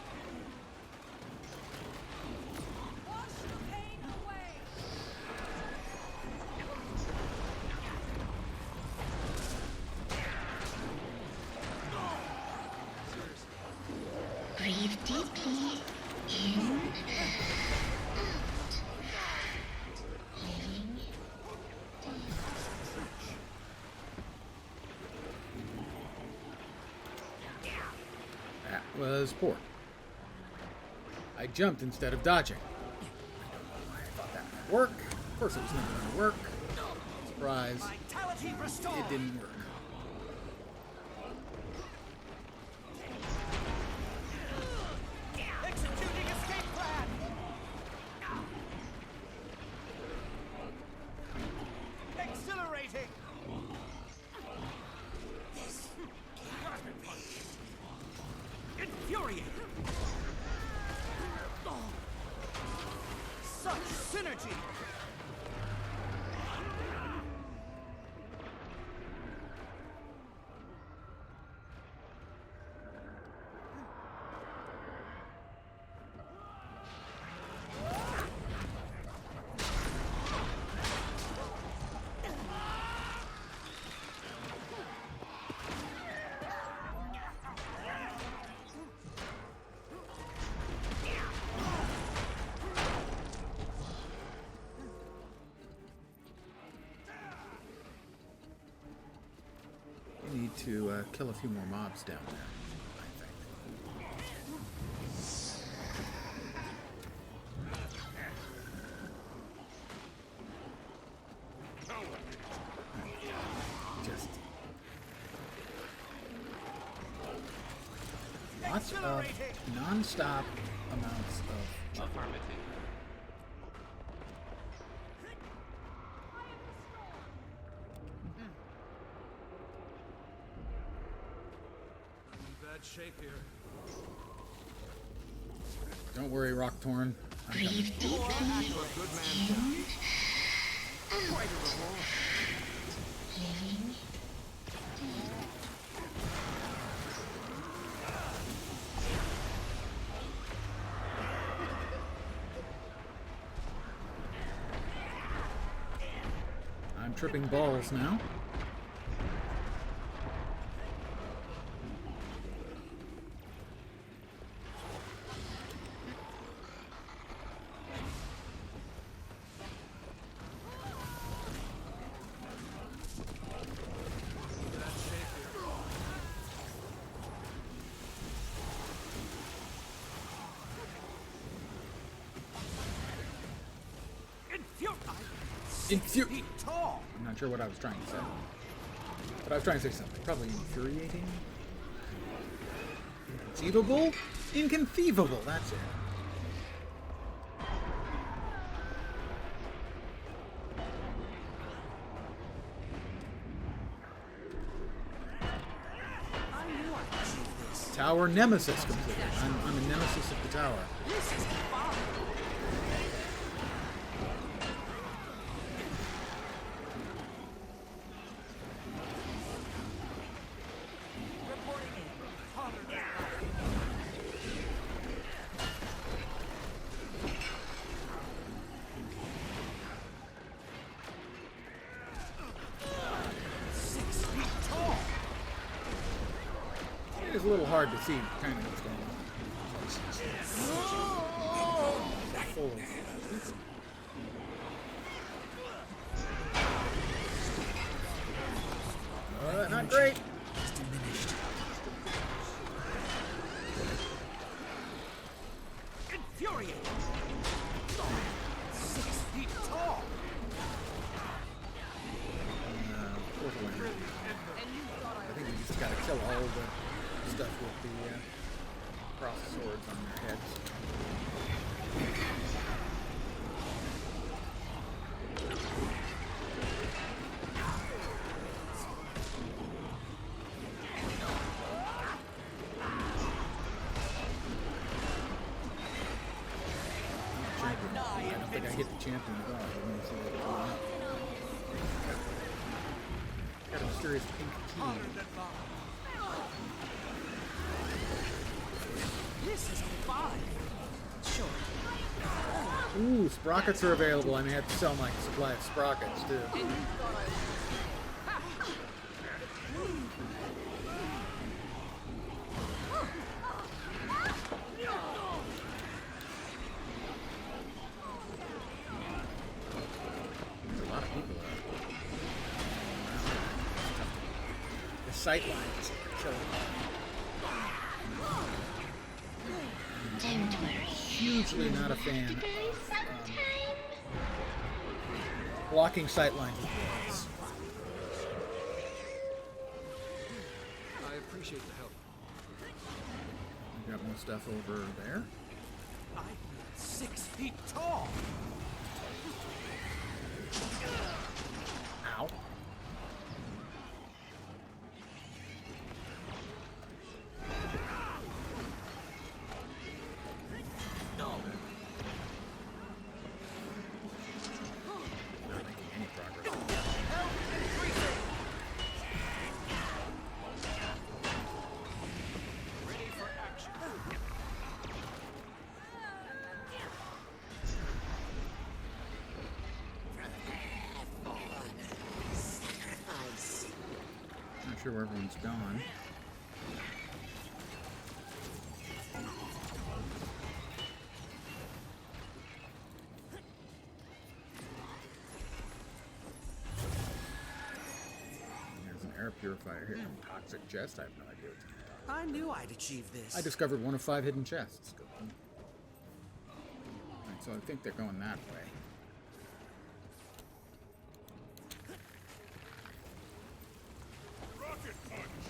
Breathe deeply. In. Out. Living. That was poor. I jumped instead of dodging. I don't know why I thought that might work. Of course it was never going to work. Surprise. Vitality restored. It didn't work. Executing escape plan. Exhilarating. Infuriating. Such synergy. We need to kill a few more mobs down there, I think. Just lots of non-stop amounts of Affirmative. In bad shape here. Don't worry, Rocktorn. I'm coming. Breathe deeply. In. Out. Living. I'm tripping balls now. I'm not sure what I was trying to say. But I was trying to say something. Probably infuriating. Inconceivable? Inconceivable, that's it. Tower Nemesis completed. I'm a Nemesis of the tower. is a little hard to see kind of what's going on. Full of people. Not great. It's diminished. Infuriating! 6 feet tall! Fourth one. I think we just gotta kill all the stuff with the cross swords on their heads. I don't think I hit the champion at all. Let me see what it's on. Got a mysterious pink key. This is 5. Sure. Ooh, sprockets are available. I may have to sell my supply of sprockets too. There's a lot of people out. The sight lines are killing me. Don't worry. Hugely not a fan To go of sometime. blocking sight lines with bullets. I appreciate the help. We got more stuff over there. I'm 6 feet tall! Ow. Not making any progress. Ready for action. Not sure where everyone's gone. There's an air purifier here. Toxic chest. I have no idea what's in it. I knew I'd achieve this. I discovered one of 5 hidden chests. Good. Alright, so I think they're going that way. Rocket punch!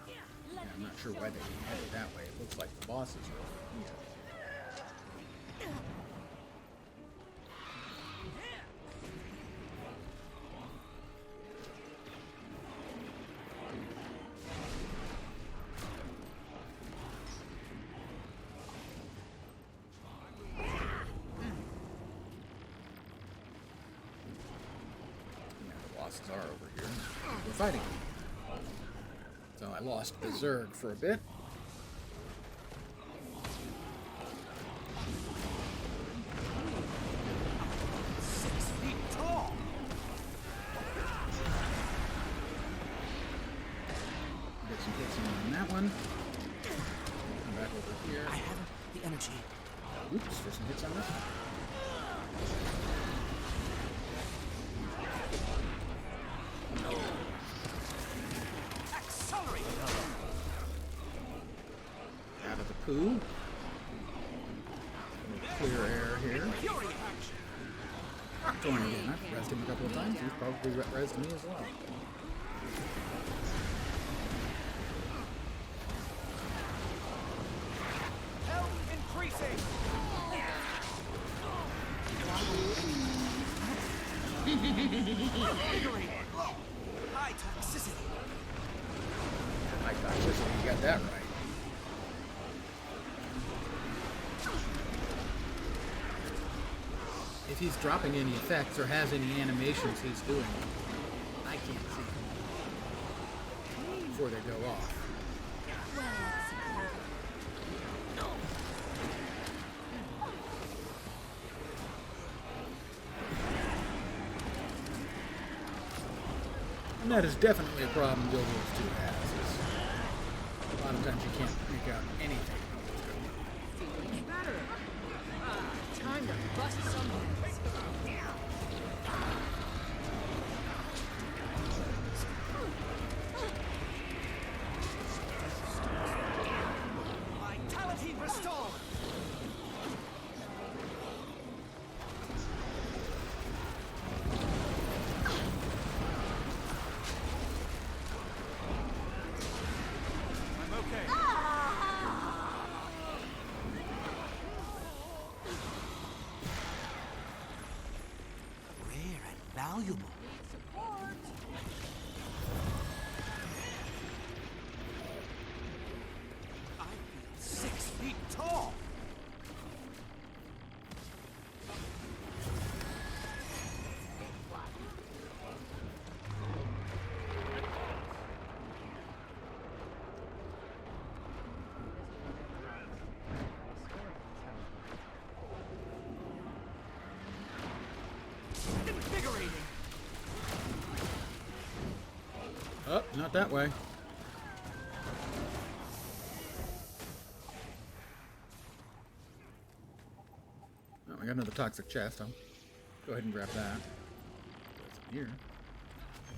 Yeah, I'm not sure why they headed that way. It looks like the bosses are over here. Yeah, the bosses are over here. We're fighting. So I lost the Zerg for a bit. Get some hits in on that one. Come back over here. I haven't the energy. Oops, for some hits on this one. Accelerate! Out of the poo. Clear air here. Fury action! Thorn again. I've rezzed him a couple of times. He's probably rezzed me as well. Health increasing! Invigorating! High toxicity! High toxicity, you got that right. If he's dropping any effects or has any animations he's doing, I can't see them before they go off. And that is definitely a problem Guild Wars 2 has. Is a lot of times you can't make out anything about what's going on. Feeling better. Time to bust some heads. Vitality restored! I'm okay. Rare and valuable. I feel 6 feet tall. Invigorating. Oh, not that way. Oh, I got another toxic chest. I'll go ahead and grab that. What's in here?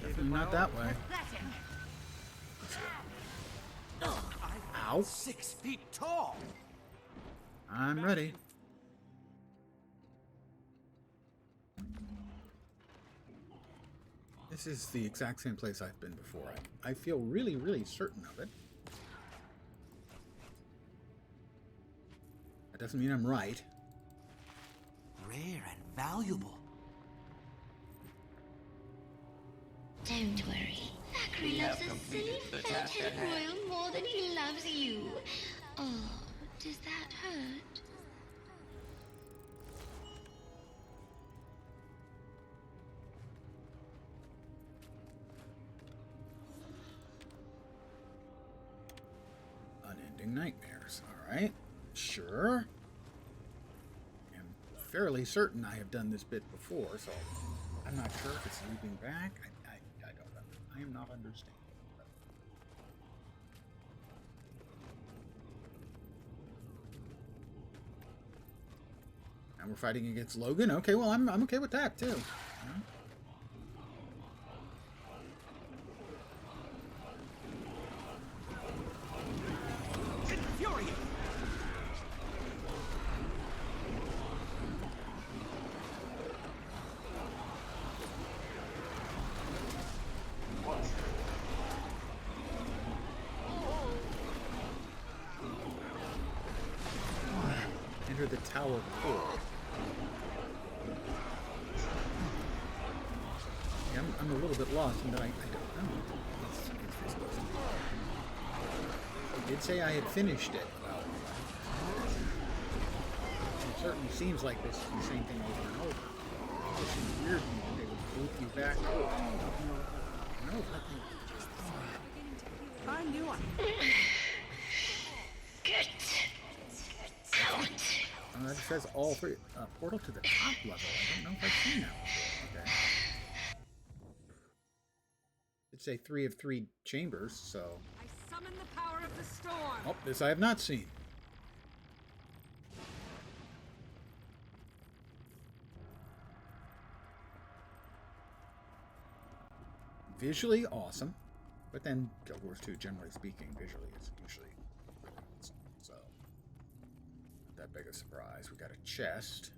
Definitely not that way. Ow. 6 feet tall. I'm ready. This is the exact same place I've been before. I feel really, really certain of it. That doesn't mean I'm right. Rare and valuable. Don't worry. Thackeray loves a silly fat-headed royal more than he loves you. Oh, does that hurt? Unending nightmares. Alright. Sure. I'm fairly certain I have done this bit before, so I'm not sure if it's looping back. I don't know. I am not understanding. And we're fighting against Logan. Okay, well, I'm okay with that, too. Infuriate. Enter the tower core. Yeah, I'm a little bit lost in that I don't know. I did say I had finished it. Well, it certainly seems like this is the same thing over and over. It seems weird to me that they would loop you back over and over. I knew I. Get out. That says all three. Portal to the top level. I don't know if I've seen that before. Okay. It'd say 3 of 3 chambers, so. I summon the power of the storm. Oh, this I have not seen. Visually awesome, but then Guild Wars 2, generally speaking, visually is usually really awesome. So, not that big a surprise. We got a chest.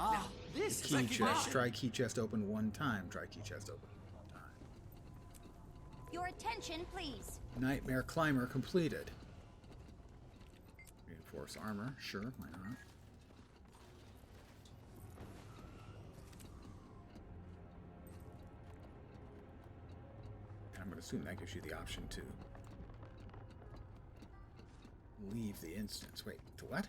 Ah, this is Key chest. recognition. Try key chest open 1 time. Try key chest open 1 time. Your attention, please. Nightmare Climber completed. Reinforce armor. Sure, why not? And I'm going to assume that gives you the option to leave the instance. Wait, to what?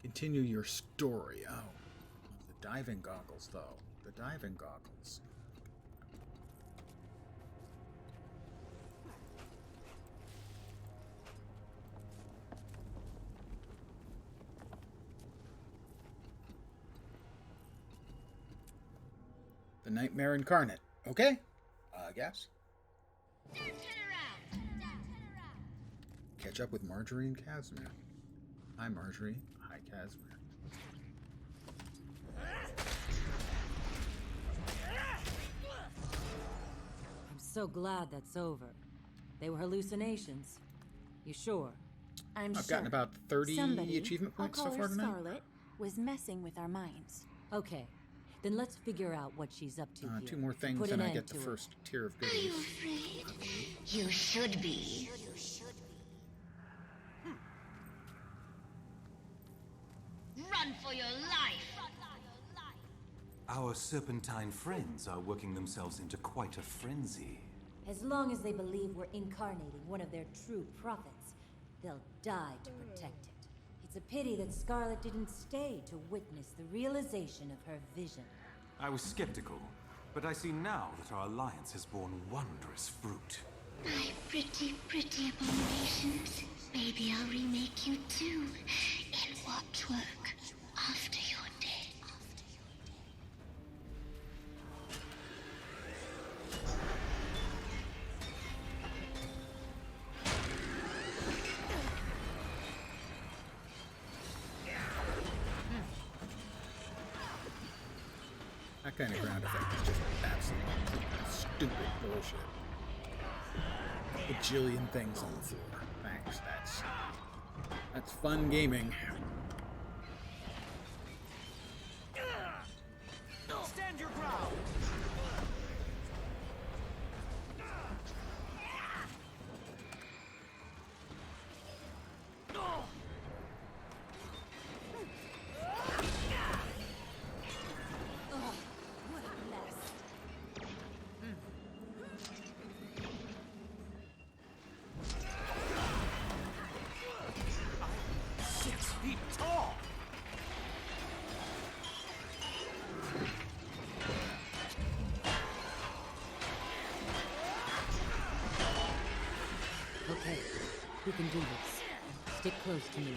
Continue your story. Oh, the diving goggles, though. The diving goggles. The Nightmare Incarnate. Okay? I guess. Catch up with Marjorie and Casimir. Hi, Marjorie. Hi, Casimir. I'm so glad that's over. They were hallucinations. You sure? I'm I've sure gotten about 30 somebody, achievement points I'll so call far her tonight. Scarlet, was messing with our minds. Okay, then let's figure out what she's up to here. 2 more to things put and an I end get the to it. first tier of Are you goodies. afraid? You should be. Run for your life! Our serpentine friends are working themselves into quite a frenzy. As long as they believe we're incarnating one of their true prophets, they'll die to protect it. It's a pity that Scarlet didn't stay to witness the realization of her vision. I was skeptical, but I see now that our alliance has borne wondrous fruit. My pretty, pretty abominations. Maybe I'll remake you too, in watchwork, after you're dead. That kind of ground effect is just absolutely stupid bullshit. A bajillion things on the floor. Thanks, that's fun gaming. Stand your ground! What a mess. 6 feet tall! Okay, we can do this. Stick close to me.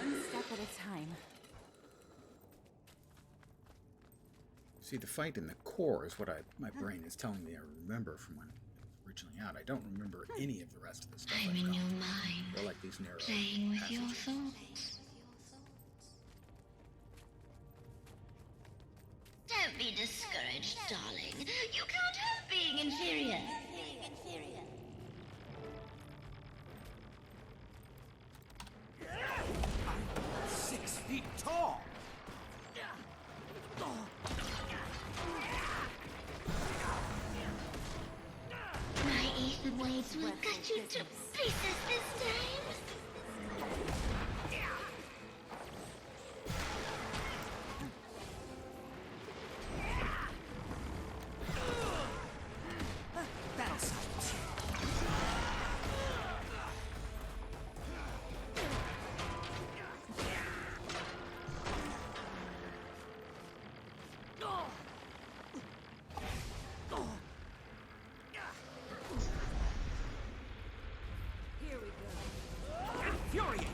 One step at a time. See, the fight in the core is what my brain is telling me I remember from when it was originally out. I don't remember any of the rest of the stuff. I'm in your mind, They're like these narrow playing with your passages. thoughts. Don't be discouraged, darling. You can't help being inferior. 6 feet tall! My ether blades will cut you to pieces this time. Battle silence. Here we go. Infuriate!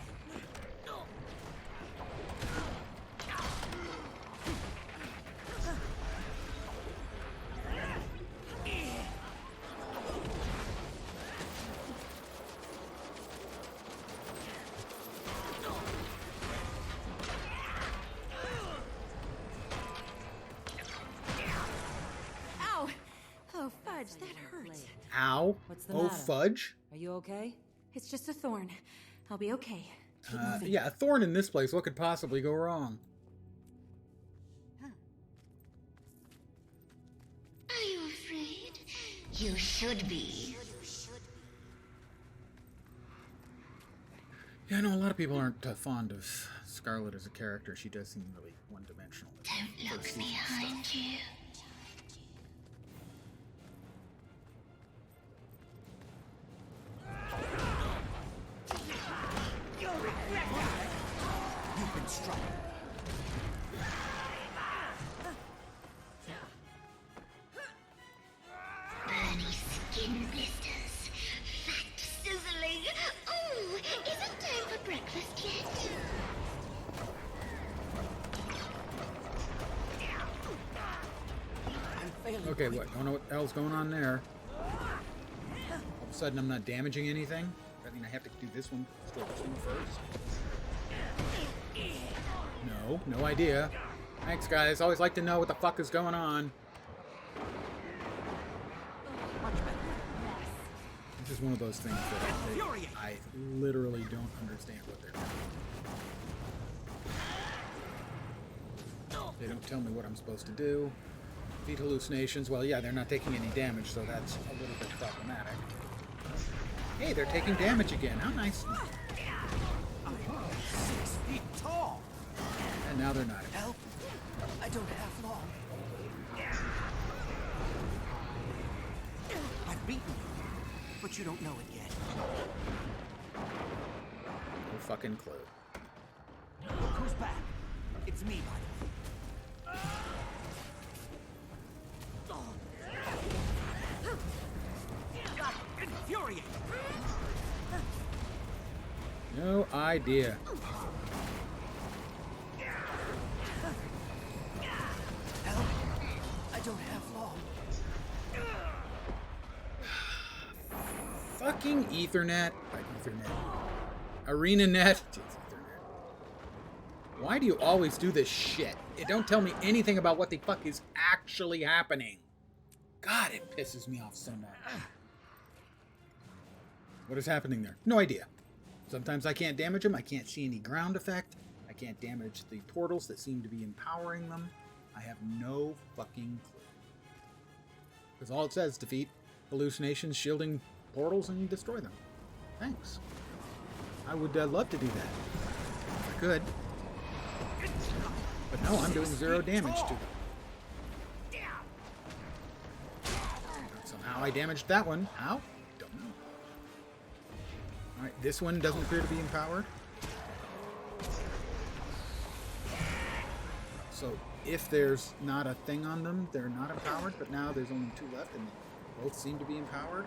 Ow! Oh, fudge, that hurts. Ow. What's the Oh, matter? fudge. Are you okay? It's just a thorn. I'll be okay. Keep moving. Yeah, a thorn in this place. What could possibly go wrong? Are you afraid? You should be. Yeah, I know a lot of people aren't fond of Scarlet as a character. She does seem really one-dimensional. Don't look behind you. You've been struck. Burny skin blisters. Fat sizzling. Oh, is it time for breakfast yet? Okay, what? Don't know what the hell's going on there. All of a sudden, I'm not damaging anything. I mean, I have to do this one, destroy this one first. No idea. Thanks, guys. Always like to know what the fuck is going on. This is one of those things that I literally don't understand what they're doing. They don't tell me what I'm supposed to do. Feed hallucinations. Well, yeah, they're not taking any damage, so that's a little bit problematic. Hey, they're taking damage again. How nice. 6 feet tall. And now they're not. Help! I don't have long. I've beaten you, but you don't know it yet. No fucking clue. Look who's back. It's me, by the way. Infuriate! No idea. Help! I don't have long. Fucking Ethernet. Ethernet. ArenaNet. Jeez, Ethernet. Why do you always do this shit? It don't tell me anything about what the fuck is actually happening. God, it pisses me off so much. What is happening there? No idea. Sometimes I can't damage them. I can't see any ground effect. I can't damage the portals that seem to be empowering them. I have no fucking clue. Because all it says, defeat hallucinations, shielding portals, and destroy them. Thanks. I would love to do that. If I could. But no, I'm doing 0 damage to them. Somehow I damaged that one. How? Don't know. Alright, this one doesn't appear to be empowered. So if there's not a thing on them, they're not empowered, but now there's only 2 left and they both seem to be empowered.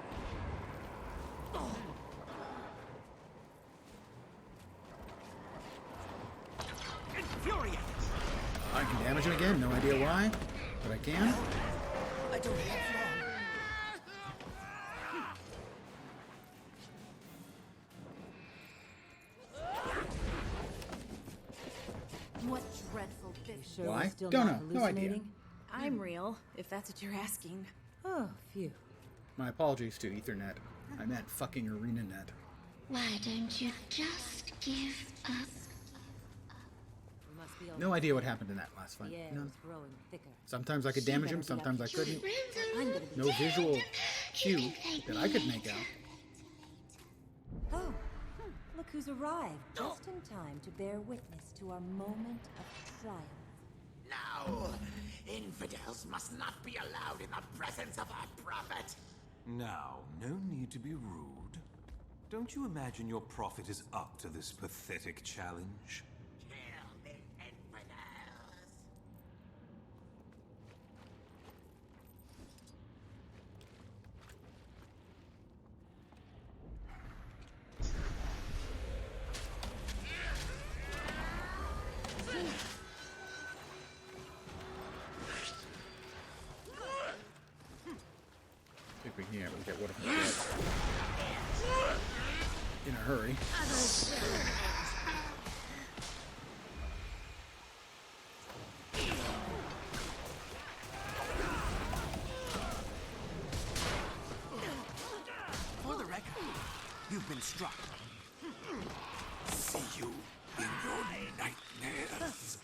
Infuriate! I can damage him again, no idea why, but I can. I don't have long. What dreadful business. Sure Why? we're still Don't not know. No idea. hallucinating? I'm real, if that's what you're asking. Oh, phew. My apologies to Ethernet. I meant fucking ArenaNet. Why don't you just give up? We must be on No idea what happened in that last fight. the air None. is growing thicker. Sometimes I could She damage better him, be sometimes I up. couldn't. Friends are I'm gonna be No visual cue that I could make out. Oh, look who's arrived, just in time to bear witness to our moment of triumph. Now, infidels must not be allowed in the presence of our prophet. Now, no need to be rude. Don't you imagine your prophet is up to this pathetic challenge? Kill the infidels. I think we can get one of them dead. In a hurry. For the record, you've been struck. See you in your nightmares.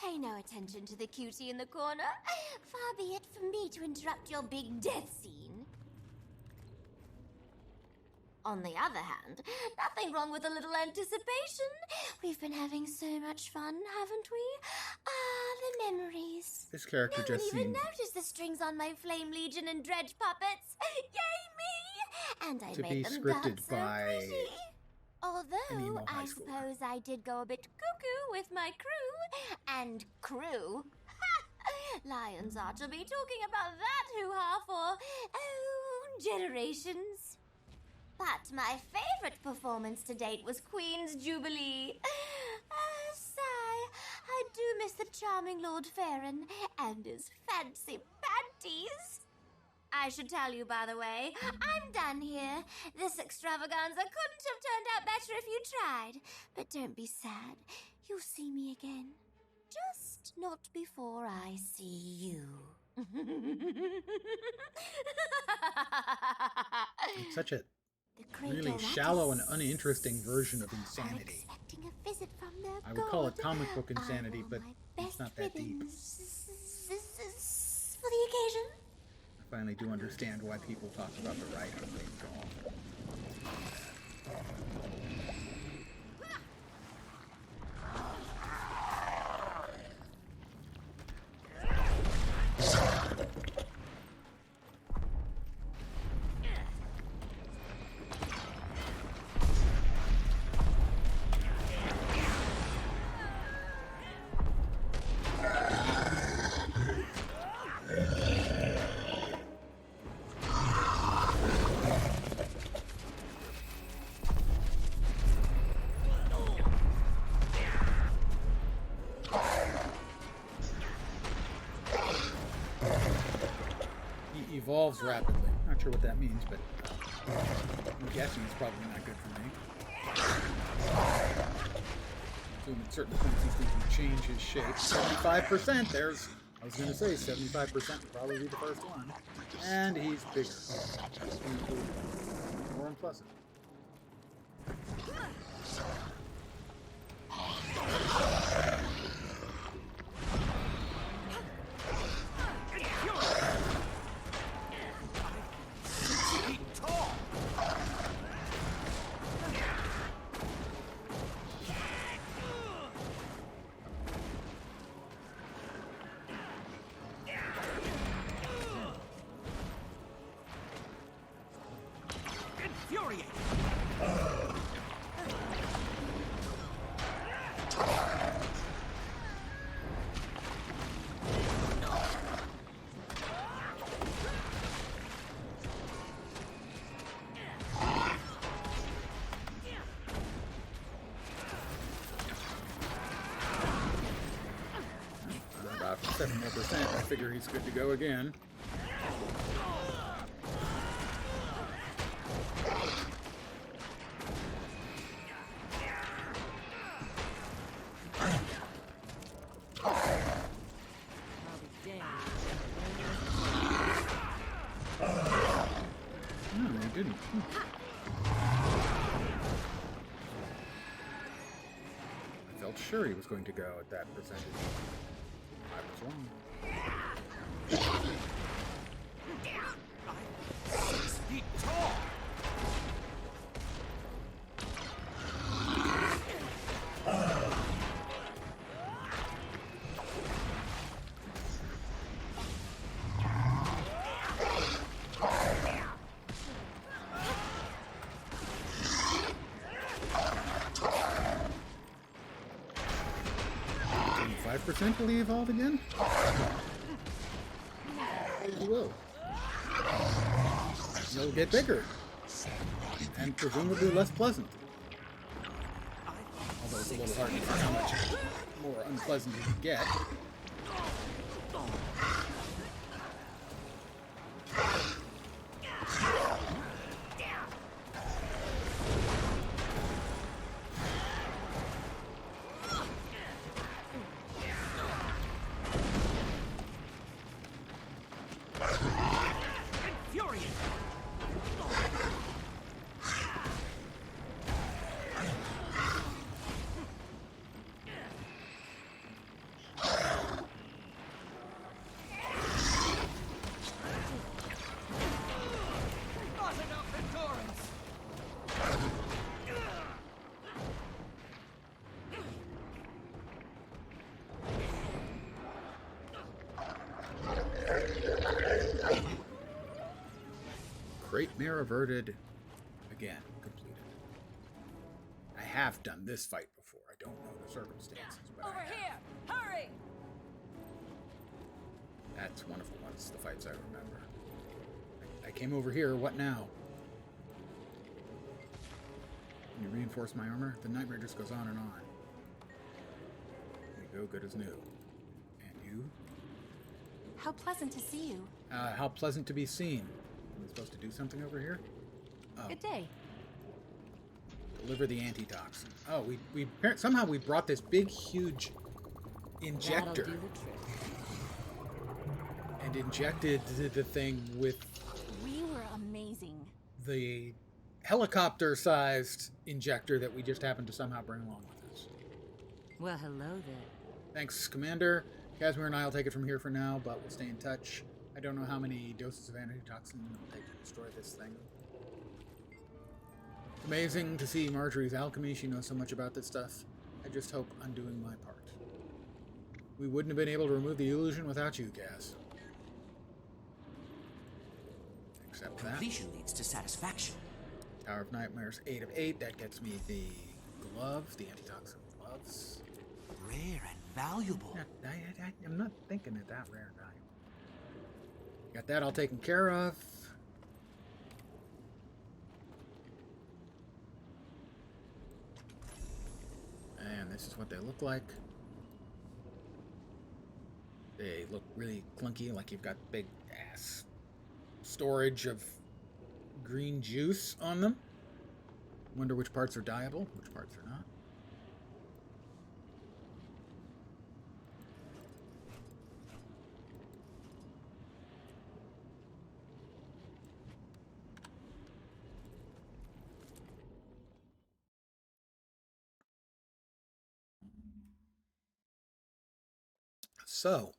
Pay no attention to the cutie in the corner. Far be it from me to interrupt your big death scene. On the other hand, nothing wrong with a little anticipation. We've been having so much fun, haven't we? Ah, the memories. This character No one just even seemed noticed the strings on my Flame Legion and Dredge puppets. Yay me! And I to made be them scripted dance so by pretty. an Although, emo high I schooler. suppose I did go a bit cuckoo with my crew. And crew. Lions are to be talking about that hoo-ha for, generations. But my favorite performance to date was Queen's Jubilee. Sigh. I There's the charming Lord Farron and his fancy panties. I should tell you, by the way, I'm done here. This extravaganza couldn't have turned out better if you tried. But don't be sad. You'll see me again. Just not before I see you. It's such a really shallow and uninteresting version of insanity. A visit from their I would call it god. comic book insanity, I but wore my it's not that best deep. ribbons for the occasion. I finally do understand why people talk about the writing being so awful. Evolves rapidly. Not sure what that means, but I'm guessing it's probably not good for me. Assume at certain points he's going to change his shape. 75%. There's, I was going to say 75% would probably be the first one. And he's bigger. More unpleasant. About 7 more percent. I figure he's good to go again. No, he didn't. I felt sure he was going to go at that percentage. I was wrong. 6 feet tall! Percent will he evolve again? He will. He'll get bigger. And presumably less pleasant. Although it's a little hard to know how much more unpleasant he can get. Nightmare averted. Again, completed. I have done this fight before. I don't know the circumstances, but Over here! Hurry! That's one of the fights I remember. I came over here. What now? Can you reinforce my armor? The nightmare just goes on and on. There you go, good as new. You? How pleasant to see you. How pleasant to be seen. Am I supposed to do something over here? Oh. Good day. Deliver the antitoxin. Oh, we somehow we brought this big, huge injector. That'll do the trick. And injected the thing with We were amazing. the helicopter-sized injector that we just happened to somehow bring along with us. Well, hello there. Thanks, Commander. Casimir and I will take it from here for now, but we'll stay in touch. I don't know how many doses of antitoxin it will take to destroy this thing. Amazing to see Marjorie's alchemy. She knows so much about this stuff. I just hope I'm doing my part. We wouldn't have been able to remove the illusion without you, Gaz. Except that. Completion leads to satisfaction. Tower of Nightmares, 8 of 8. That gets me the gloves, the antitoxin gloves. Rare and valuable. Yeah, I'm not thinking of that rare and valuable. Got that all taken care of. And this is what they look like. They look really clunky, like you've got big ass storage of green juice on them. Wonder which parts are dyeable, which parts are not. So,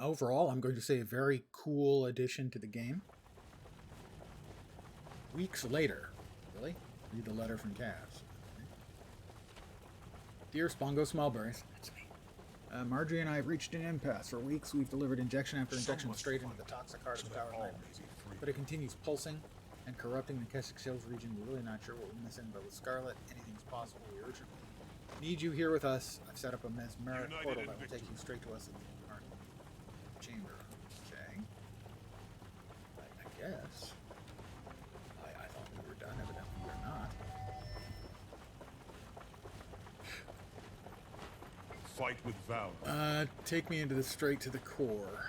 overall, I'm going to say a very cool addition to the game. Weeks later, really? Read the letter from Kaz. Dear Spongo Smallberries, that's me. Marjorie and I have reached an impasse. For weeks, we've delivered injection after injection straight into the toxic heart of the Tower of Nightmares. But it continues pulsing and corrupting the Keswick Hills region. We're really not sure what we're missing, but with Scarlet, anything's possible. We urgently need you here with us. I've set up a mesmeric portal that will take you straight to us in the heart chamber. Okay. I guess. I thought we were done. Evidently we're not. Fight with valor. Take me into the straight to the core.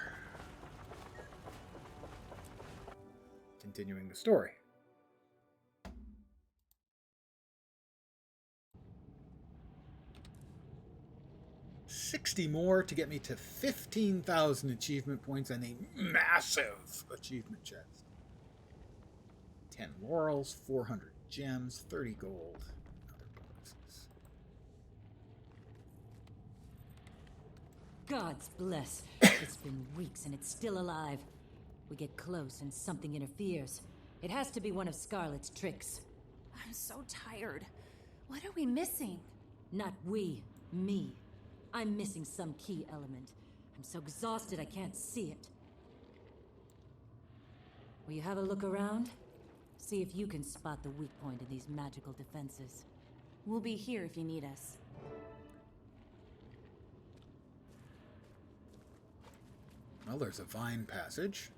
Continuing the story. $60 more to get me to 15,000 achievement points and a massive achievement chest. 10 laurels, 400 gems, 30 gold, and other bonuses. God's bless. It's been weeks and it's still alive. We get close and something interferes. It has to be one of Scarlet's tricks. I'm so tired. What are we missing? Not we, me. I'm missing some key element. I'm so exhausted I can't see it. Will you have a look around? See if you can spot the weak point in these magical defenses. We'll be here if you need us. Well, there's a vine passage.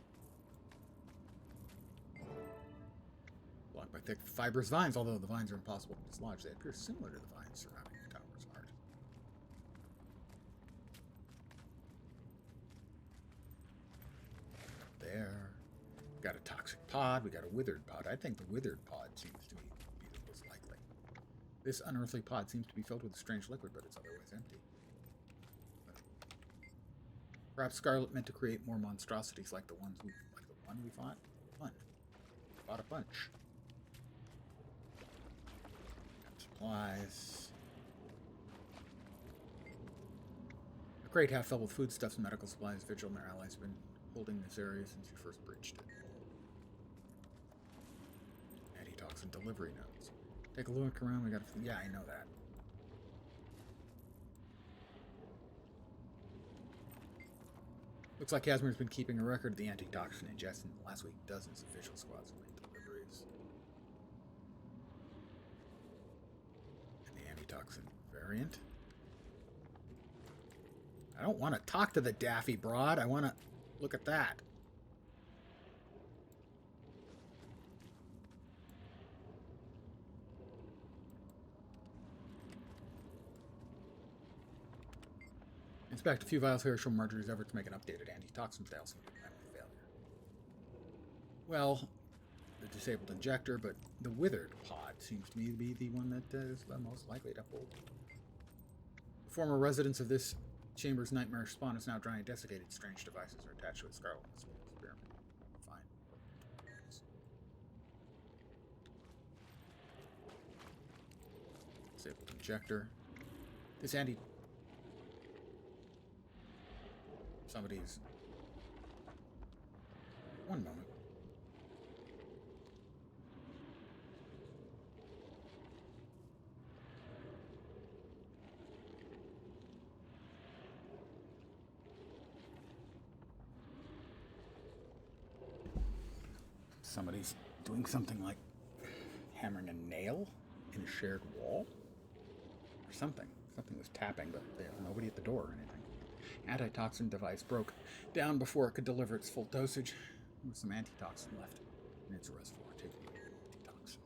Blocked by thick fibrous vines, although the vines are impossible to dislodge. They appear similar to the vines surrounding the tower's heart. There. Got a toxic pod. We got a withered pod. I think the withered pod seems to be the most likely. This unearthly pod seems to be filled with a strange liquid, but it's otherwise empty. Perhaps Scarlet meant to create more monstrosities like the one we fought. Fought a bunch. Got supplies. A crate half filled with foodstuffs and medical supplies. Vigil and their allies have been holding this area since you first breached it. Antitoxin delivery notes. Take a look around. We got. Yeah, I know that. Looks like Casimir's been keeping a record of the antitoxin ingestion. Last week, dozens of visual squads made deliveries. And the antitoxin variant. I don't want to talk to the Daffy broad. I want to look at that. Inspect a few vials here show Marjorie's effort to make an updated antitoxin style seem to be met with failure. Well, the disabled injector, but the withered pod seems to me to be the one that is the most likely to hold. The former residents of this chamber's nightmare spawn is now dry and desiccated. Strange devices are attached to a scarlet experiment. Fine. Disabled injector. This somebody's... One moment. Somebody's doing something like hammering a nail in a shared wall? Or something. Something was tapping, but there's nobody at the door or anything. Antitoxin device broke down before it could deliver its full dosage. There was some antitoxin left in its reservoir. Take the antitoxin.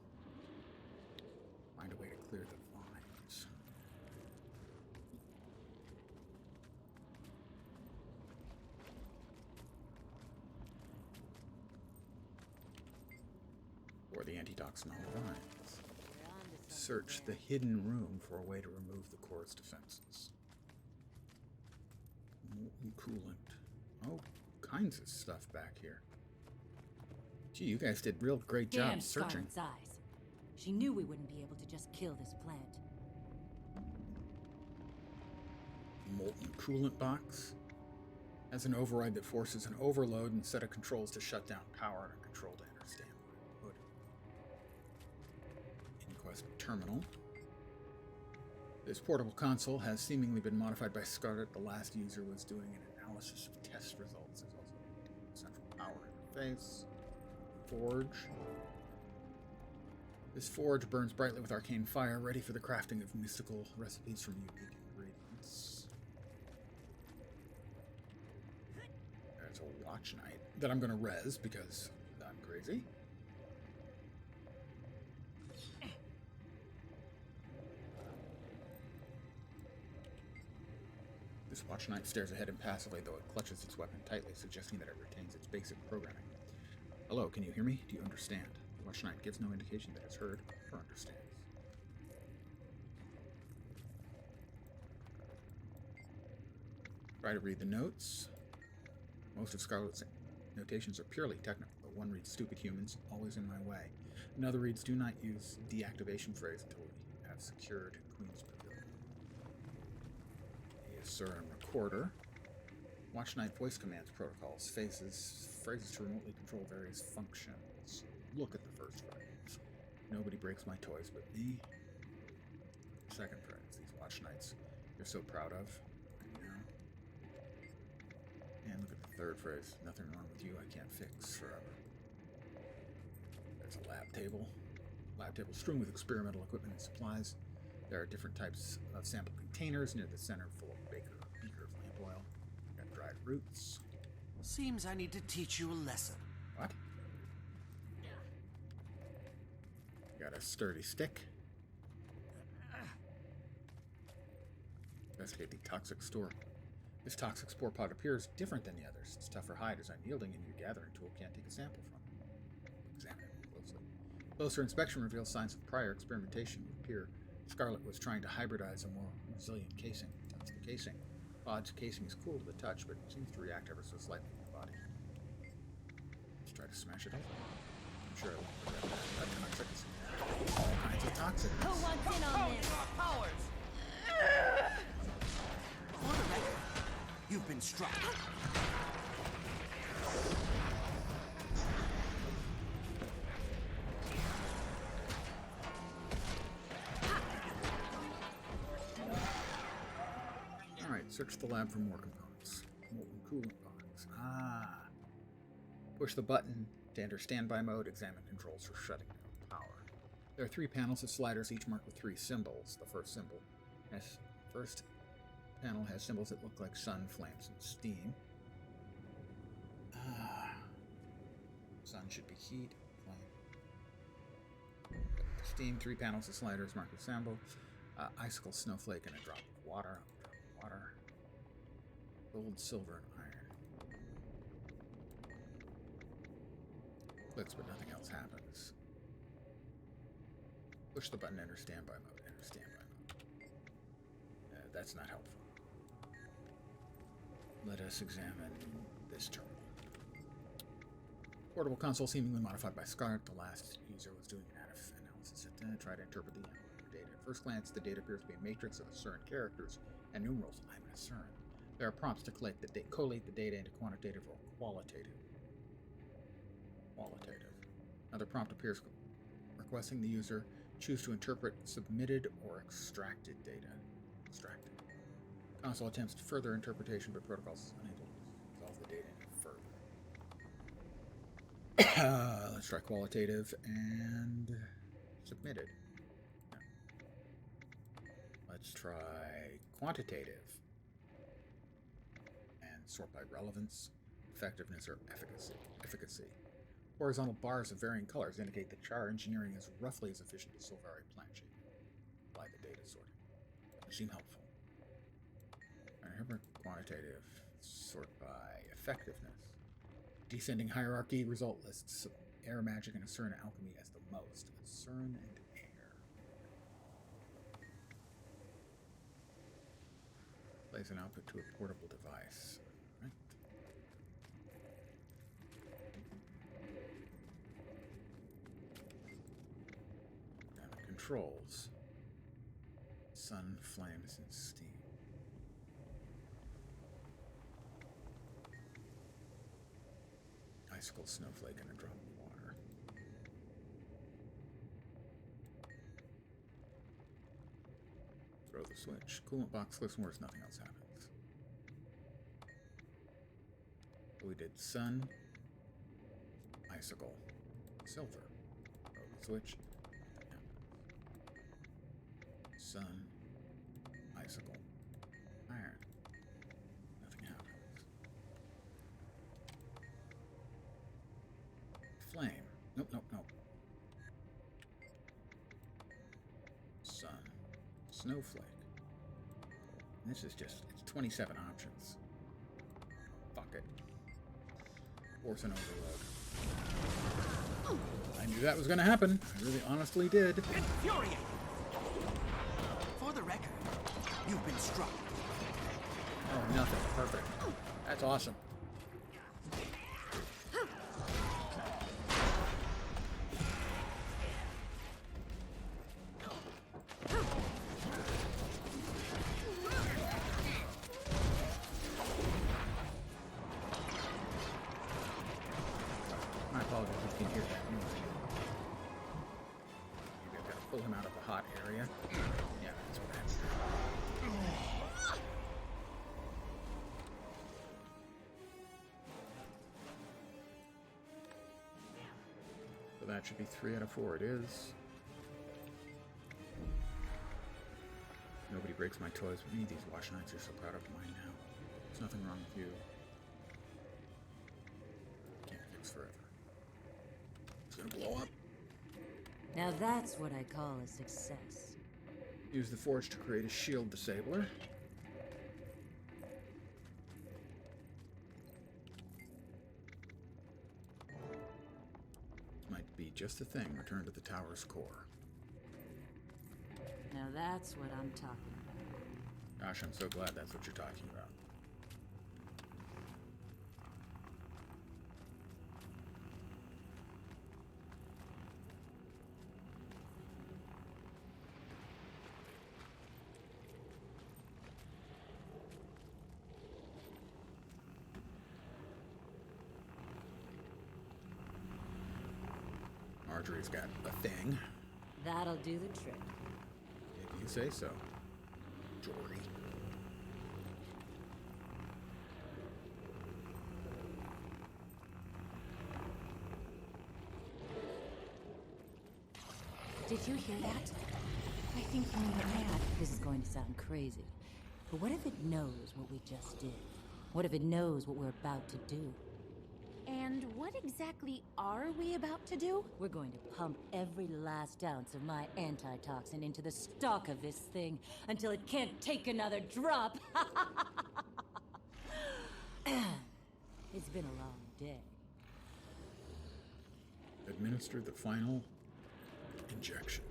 Find a way to clear the vines. Or the antitoxin on the vines. Search the hidden room for a way to remove the core's defenses. Molten coolant. All kinds of stuff back here. Gee, you guys did real great job Damn searching. Scarlet's eyes. She knew we wouldn't be able to just kill this plant. Molten coolant box has an override that forces an overload and set of controls to shut down power and a control to enter standby mode. Inquest terminal. This portable console has seemingly been modified by Scarlet. The last user was doing an analysis of test results. There's also a central power interface. Forge. This forge burns brightly with arcane fire, ready for the crafting of mystical recipes from unique ingredients. There's a watch knight that I'm going to res because I'm crazy. This watch knight stares ahead impassively, though it clutches its weapon tightly, suggesting that it retains its basic programming. Hello, can you hear me? Do you understand? The watch knight gives no indication that it's heard or understands. Try to read the notes. Most of Scarlet's notations are purely technical, but one reads "stupid humans, always in my way." Another reads "do not use deactivation phrase until we have secured Queen's Pavilion." Yes, sir, and recorder. Watch Night voice commands protocols, phrases to remotely control various functions. Look at the first phrase. Nobody breaks my toys but me. Second phrase, these Watch Nights you're so proud of. You know. And look at the third phrase, nothing wrong with you I can't fix forever. There's a lab table. Lab table strewn with experimental equipment and supplies. There are different types of sample containers near the center full of beaker of lamp oil. Got dried roots. Seems I need to teach you a lesson. What? Got a sturdy stick. Investigate the toxic store. This toxic spore pod appears different than the others. Its tougher hide is unyielding, and your gathering tool can't take a sample from it. Examine it closely. Closer inspection reveals signs of prior experimentation. It would appear Scarlet was trying to hybridize a more resilient casing. Touch the casing. Pod's casing is cool to the touch, but seems to react ever so slightly in the body. Let's try to smash it up. I'm sure I won't regret that. That toxic is all kinds of toxic. Who wants in on this? Powers! For the record, you've been struck. Alright, search the lab for more components. Molten coolant box. Ah. Push the button to enter standby mode. Examine controls for shutting down power. There are 3 panels of sliders, each marked with 3 symbols. The first panel has symbols that look like sun, flames, and steam. Sun should be heat. Flame. Steam. 3 panels of sliders marked with symbol. Icicle, snowflake, and a drop of water. Gold, silver, and iron. Clicks, but nothing else happens. Push the button, enter standby mode, enter standby mode. That's not helpful. Let us examine this terminal. Portable console seemingly modified by Scarlet. The last user was doing an analysis to try to interpret the data. At first glance, the data appears to be a matrix of CERN characters and numerals. I'm in a CERN. There are prompts to collate the data into quantitative or qualitative. Another prompt appears requesting the user choose to interpret submitted or extracted data. Extracted. Console attempts further interpretation, but protocols is unable to resolve the data any further. Let's try qualitative and submitted. No. Let's try quantitative and sort by relevance, effectiveness, or efficacy. Horizontal bars of varying colors indicate that char engineering is roughly as efficient as Silvari plant shaping. Apply the data sorting. They seem helpful. Quantitative, sort by effectiveness. Descending hierarchy result lists air magic and CERN alchemy as the most. CERN and air. Plays an output to a portable device. Right. And the controls. Sun, flames, and steam. Icicle, snowflake, and a drop of water. Throw the switch. Coolant box clicks worse, nothing else happens. We did sun, icicle, silver. Throw the switch. Sun, icicle, iron. Nothing happens. Flame. Nope. Sun. Snowflake. This is just, it's 27 options. Fuck it. Force an overload. I knew that was gonna happen. I really honestly did. Infuriate! For the record, you've been struck. Oh, nothing. Perfect. That's awesome. My apologies if you can hear that noise. Maybe I've got to pull him out of the hot area. Yeah, that's what that's. So that should be 3 out of 4. It is. Nobody breaks my toys with me. These watch nights are so proud of mine now. There's nothing wrong with you. Can't fix forever. It's gonna blow up. Now that's what I call a success. Use the forge to create a shield disabler. Might be just the thing. Return to the tower's core. Now that's what I'm talking about. Gosh, I'm so glad that's what you're talking about. Marjorie's got a thing. That'll do the trick. If you say so, Jory. Did you hear that? I think when you're mad, this is going to sound crazy. But what if it knows what we just did? What if it knows what we're about to do? And what exactly are we about to do? We're going to pump every last ounce of my antitoxin into the stock of this thing until it can't take another drop. been a long day. Administer the final injection.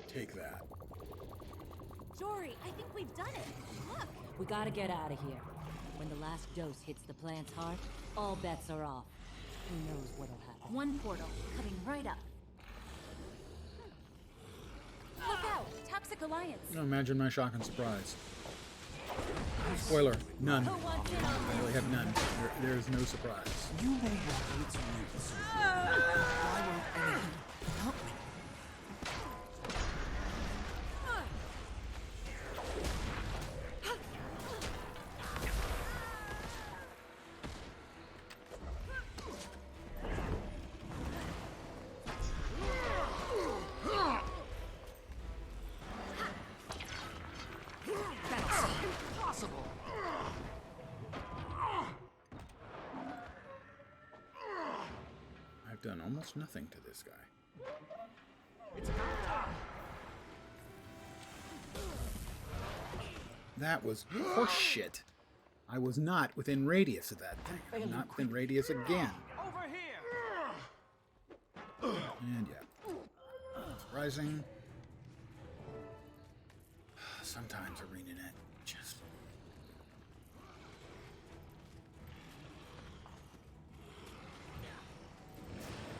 Take that. Jory, I think we've done it. Look! We gotta get out of here. When the last dose hits the plant's heart, all bets are off. Who knows what'll happen? One portal, coming right up. Look out! Toxic Alliance! You know, imagine my shock and surprise. Spoiler, none. I really have none. There is no surprise. You may walk its roots. Why won't anyone help me? I've done almost nothing to this guy. That was horseshit. I was not within radius of that thing. I'm not within radius again. Over here! And yeah. Rising. Sometimes ArenaNet just...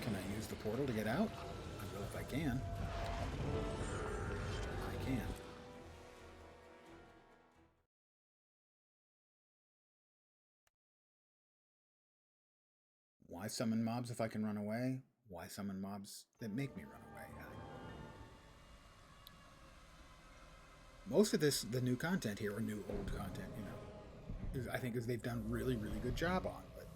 Can I use the portal to get out? I will if I can. I can. Why summon mobs if I can run away? Why summon mobs that make me run away? Most of this, the new content here, or new old content, you know, I think is they've done really, really good job on. But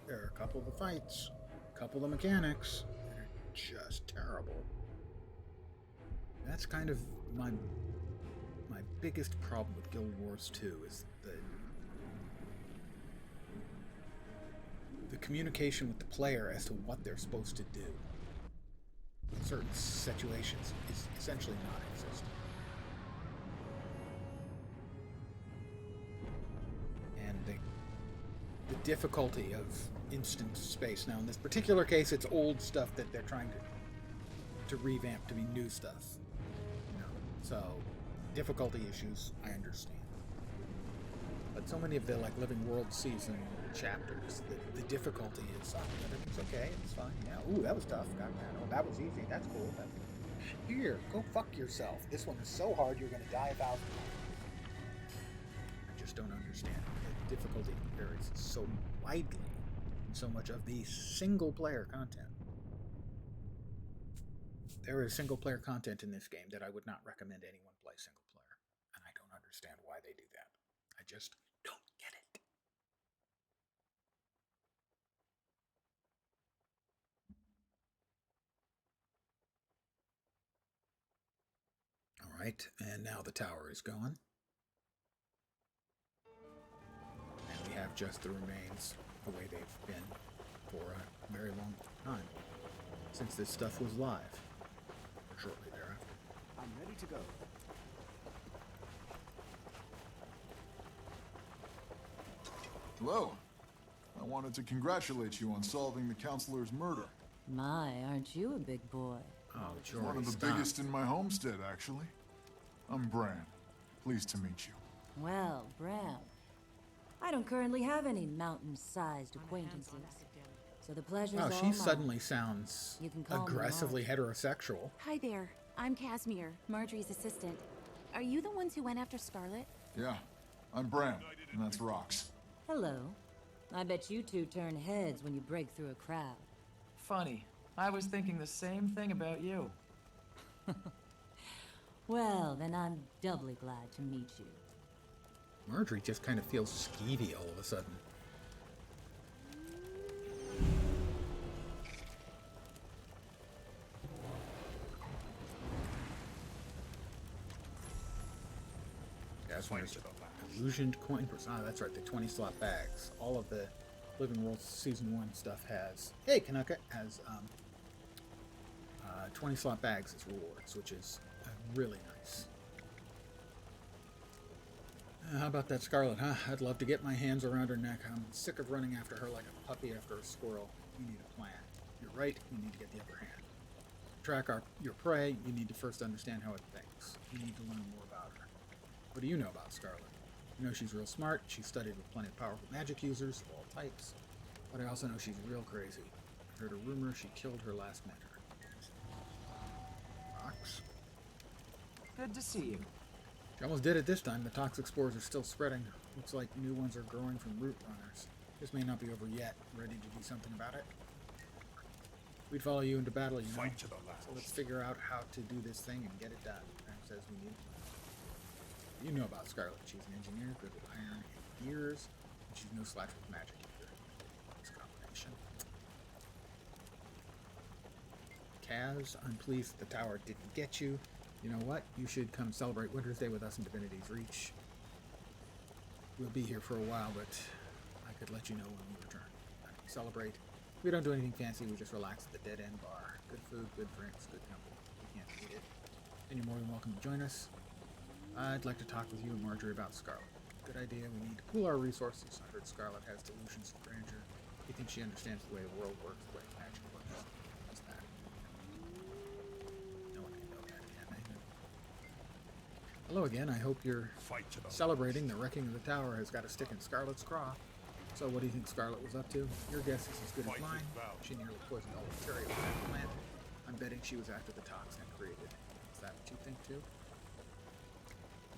there are a couple of the fights, a couple of the mechanics that are just terrible. That's kind of my biggest problem with Guild Wars 2 is the communication with the player as to what they're supposed to do in certain situations is essentially non-existent. And the difficulty of instant space. Now, in this particular case, it's old stuff that they're trying to revamp to be new stuff. You know, so difficulty issues, I understand. But so many of the like Living World season chapters, the difficulty is everything's okay, it's fine. Yeah, ooh, that was tough. God, man, oh, that was easy. That's cool. Here, go fuck yourself. This one is so hard you're gonna die 1,000 times. I just don't understand. The difficulty varies so widely in so much of the single player content. There is single player content in this game that I would not recommend anyone play single player, and I don't understand why they do that. I just don't get it. All right, and now the tower is gone. And we have just the remains the way they've been for a very long time, since this stuff was live, or shortly thereafter. I'm ready to go. Hello. I wanted to congratulate you on solving the counselor's murder. My, aren't you a big boy? Oh, Jory, One of the biggest in my homestead, actually. I'm Bran. Pleased to meet you. Well, Bram, I don't currently have any mountain-sized acquaintances, so the pleasure's all she mine. suddenly sounds You can call me aggressively heterosexual. Hi there. I'm Casimir, Marjorie's assistant. Are you the ones who went after Scarlet? Yeah, I'm Bran, and that's Rox. Hello. I bet you two turn heads when you break through a crowd. Funny. I was thinking the same thing about you. Well, then I'm doubly glad to meet you. Marjorie just kind of feels skeevy all of a sudden. That's when it's illusioned coin. Ah, that's right, the 20 slot bags. All of the Living World Season 1 stuff has. Hey, Kanaka has 20 slot bags as rewards, which is really nice. How about that Scarlet, huh? I'd love to get my hands around her neck. I'm sick of running after her like a puppy after a squirrel. You need a plan. You're right, you need to get the upper hand. Track your prey, you need to first understand how it thinks. You need to learn more about her. What do you know about Scarlet? You know she's real smart, she's studied with plenty of powerful magic users of all types, but I also know she's real crazy. I heard a rumor she killed her last mentor. Rocks? Good to see you. She almost did it this time. The toxic spores are still spreading. Looks like new ones are growing from root runners. This may not be over yet. Ready to do something about it? We'd follow you into battle, you know. Fight to the last. So let's figure out how to do this thing and get it done. Graham says we need. You know about Scarlet. She's an engineer, good with iron and gears, and she's no slouch with magic either. It's a combination. Kaz, I'm pleased the tower didn't get you. You know what? You should come celebrate Winter's Day with us in Divinity's Reach. We'll be here for a while, but I could let you know when we return. Celebrate. We don't do anything fancy, we just relax at the Dead End Bar. Good food, good drinks, good temple. We can't beat it. And you're more than welcome to join us. I'd like to talk with you and Marjorie about Scarlet. Good idea, we need to pool our resources. I heard Scarlet has delusions of grandeur. You think she understands the way the world works, the way magic works. What's that? No one can know that, can they? Hello again, I hope you're celebrating. The wrecking of the tower has got a stick in Scarlet's craw. So what do you think Scarlet was up to? Your guess is as good as mine. She nearly poisoned all the cherry with that plant. I'm betting she was after the toxin created. Is that what you think too?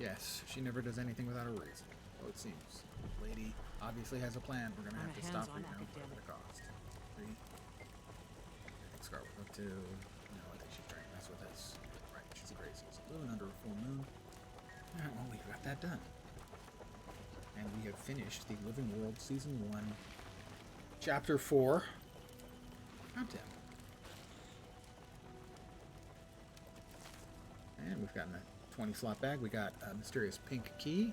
Yes, she never does anything without a reason. So it seems. The lady obviously has a plan. We're gonna have to stop her now at the cost. See? I think Scarlet was up to. No, I think she's trying to mess with us. Right, she's crazy. It's a moon under a full moon. Alright, well, we got that done. And we have finished the Living World Season 1, Chapter 4 content. And we've gotten a 20 slot bag. We got a mysterious pink key.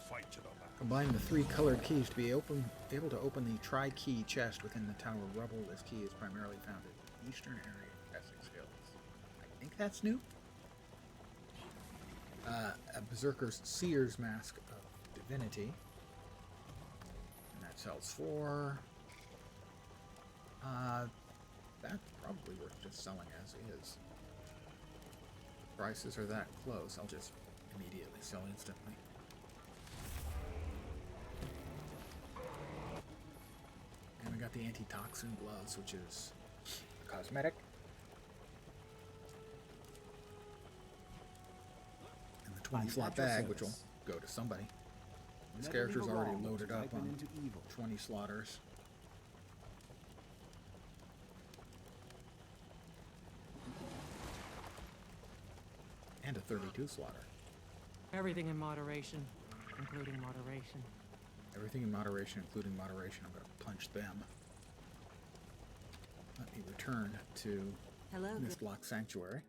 Fight to the last. Combine the 3 colored keys to be able to open the tri-key chest within the tower rubble. This key is primarily found in the eastern area of Essex Hills. I think that's new. A Berserker's Seer's Mask of Divinity. And that sells for... that's probably worth just selling as is. Prices are that close, I'll just immediately sell instantly. And we got the antitoxin gloves, which is a cosmetic. 20 slot bag, which will go to somebody. This character's already loaded up on 20 slaughters. And a 32 slaughter. Everything in moderation, including moderation. Everything in moderation, including moderation. I'm going to punch them. Let me return to Mistlock Sanctuary.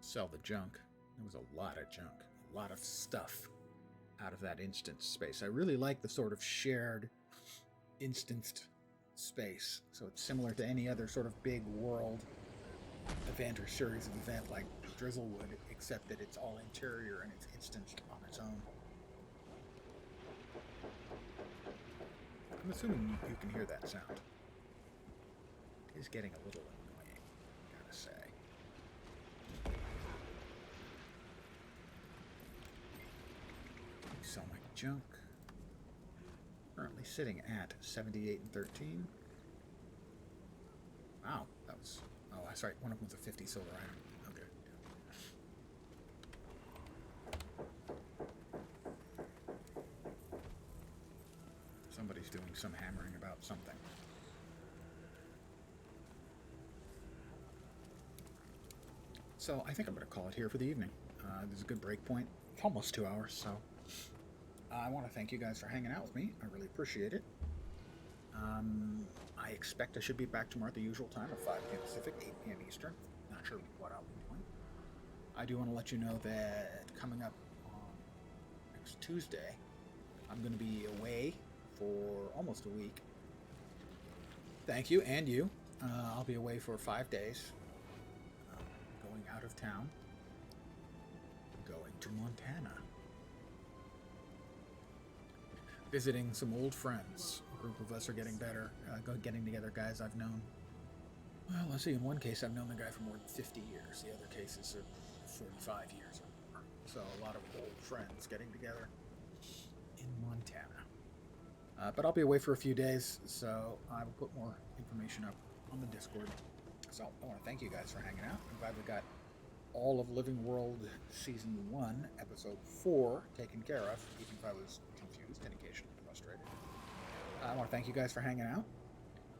Sell the junk. There was a lot of junk, a lot of stuff out of that instance space. I really like the sort of shared instanced space. So it's similar to any other sort of big world event or series of event like Drizzlewood, except that it's all interior and it's instanced on its own. I'm assuming you can hear that sound. It is getting a little annoying, I gotta say. Sell my junk. Currently sitting at 78 and 13. Wow, that was... Oh, that's right. One of them was a 50 silver item. Okay. Somebody's doing some hammering about something. So I think I'm going to call it here for the evening. There's a good break point. Almost 2 hours, so... I want to thank you guys for hanging out with me. I really appreciate it. I expect I should be back tomorrow at the usual time of 5 p.m. Pacific, 8 p.m. Eastern. Not sure what I'll be doing. I do want to let you know that coming up on next Tuesday, I'm going to be away for almost a week. thank you, and you. I'll be away for 5 days. Going out of town. Going to Montana. Visiting some old friends. A group of us are getting together, guys I've known. Well, let's see, in one case I've known the guy for more than 50 years. The other cases are 45 years or more. So a lot of old friends getting together in Montana. But I'll be away for a few days, so I will put more information up on the Discord. So I want to thank you guys for hanging out. I'm glad we got all of Living World Season 1, Episode 4 taken care of, even if I was confused and occasionally frustrated. I want to thank you guys for hanging out.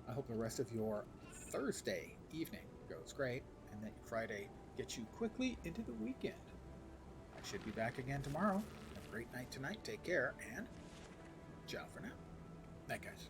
I hope the rest of your Thursday evening goes great, and that your Friday gets you quickly into the weekend. I should be back again tomorrow. Have a great night tonight. Take care, and ciao for now. Night, guys.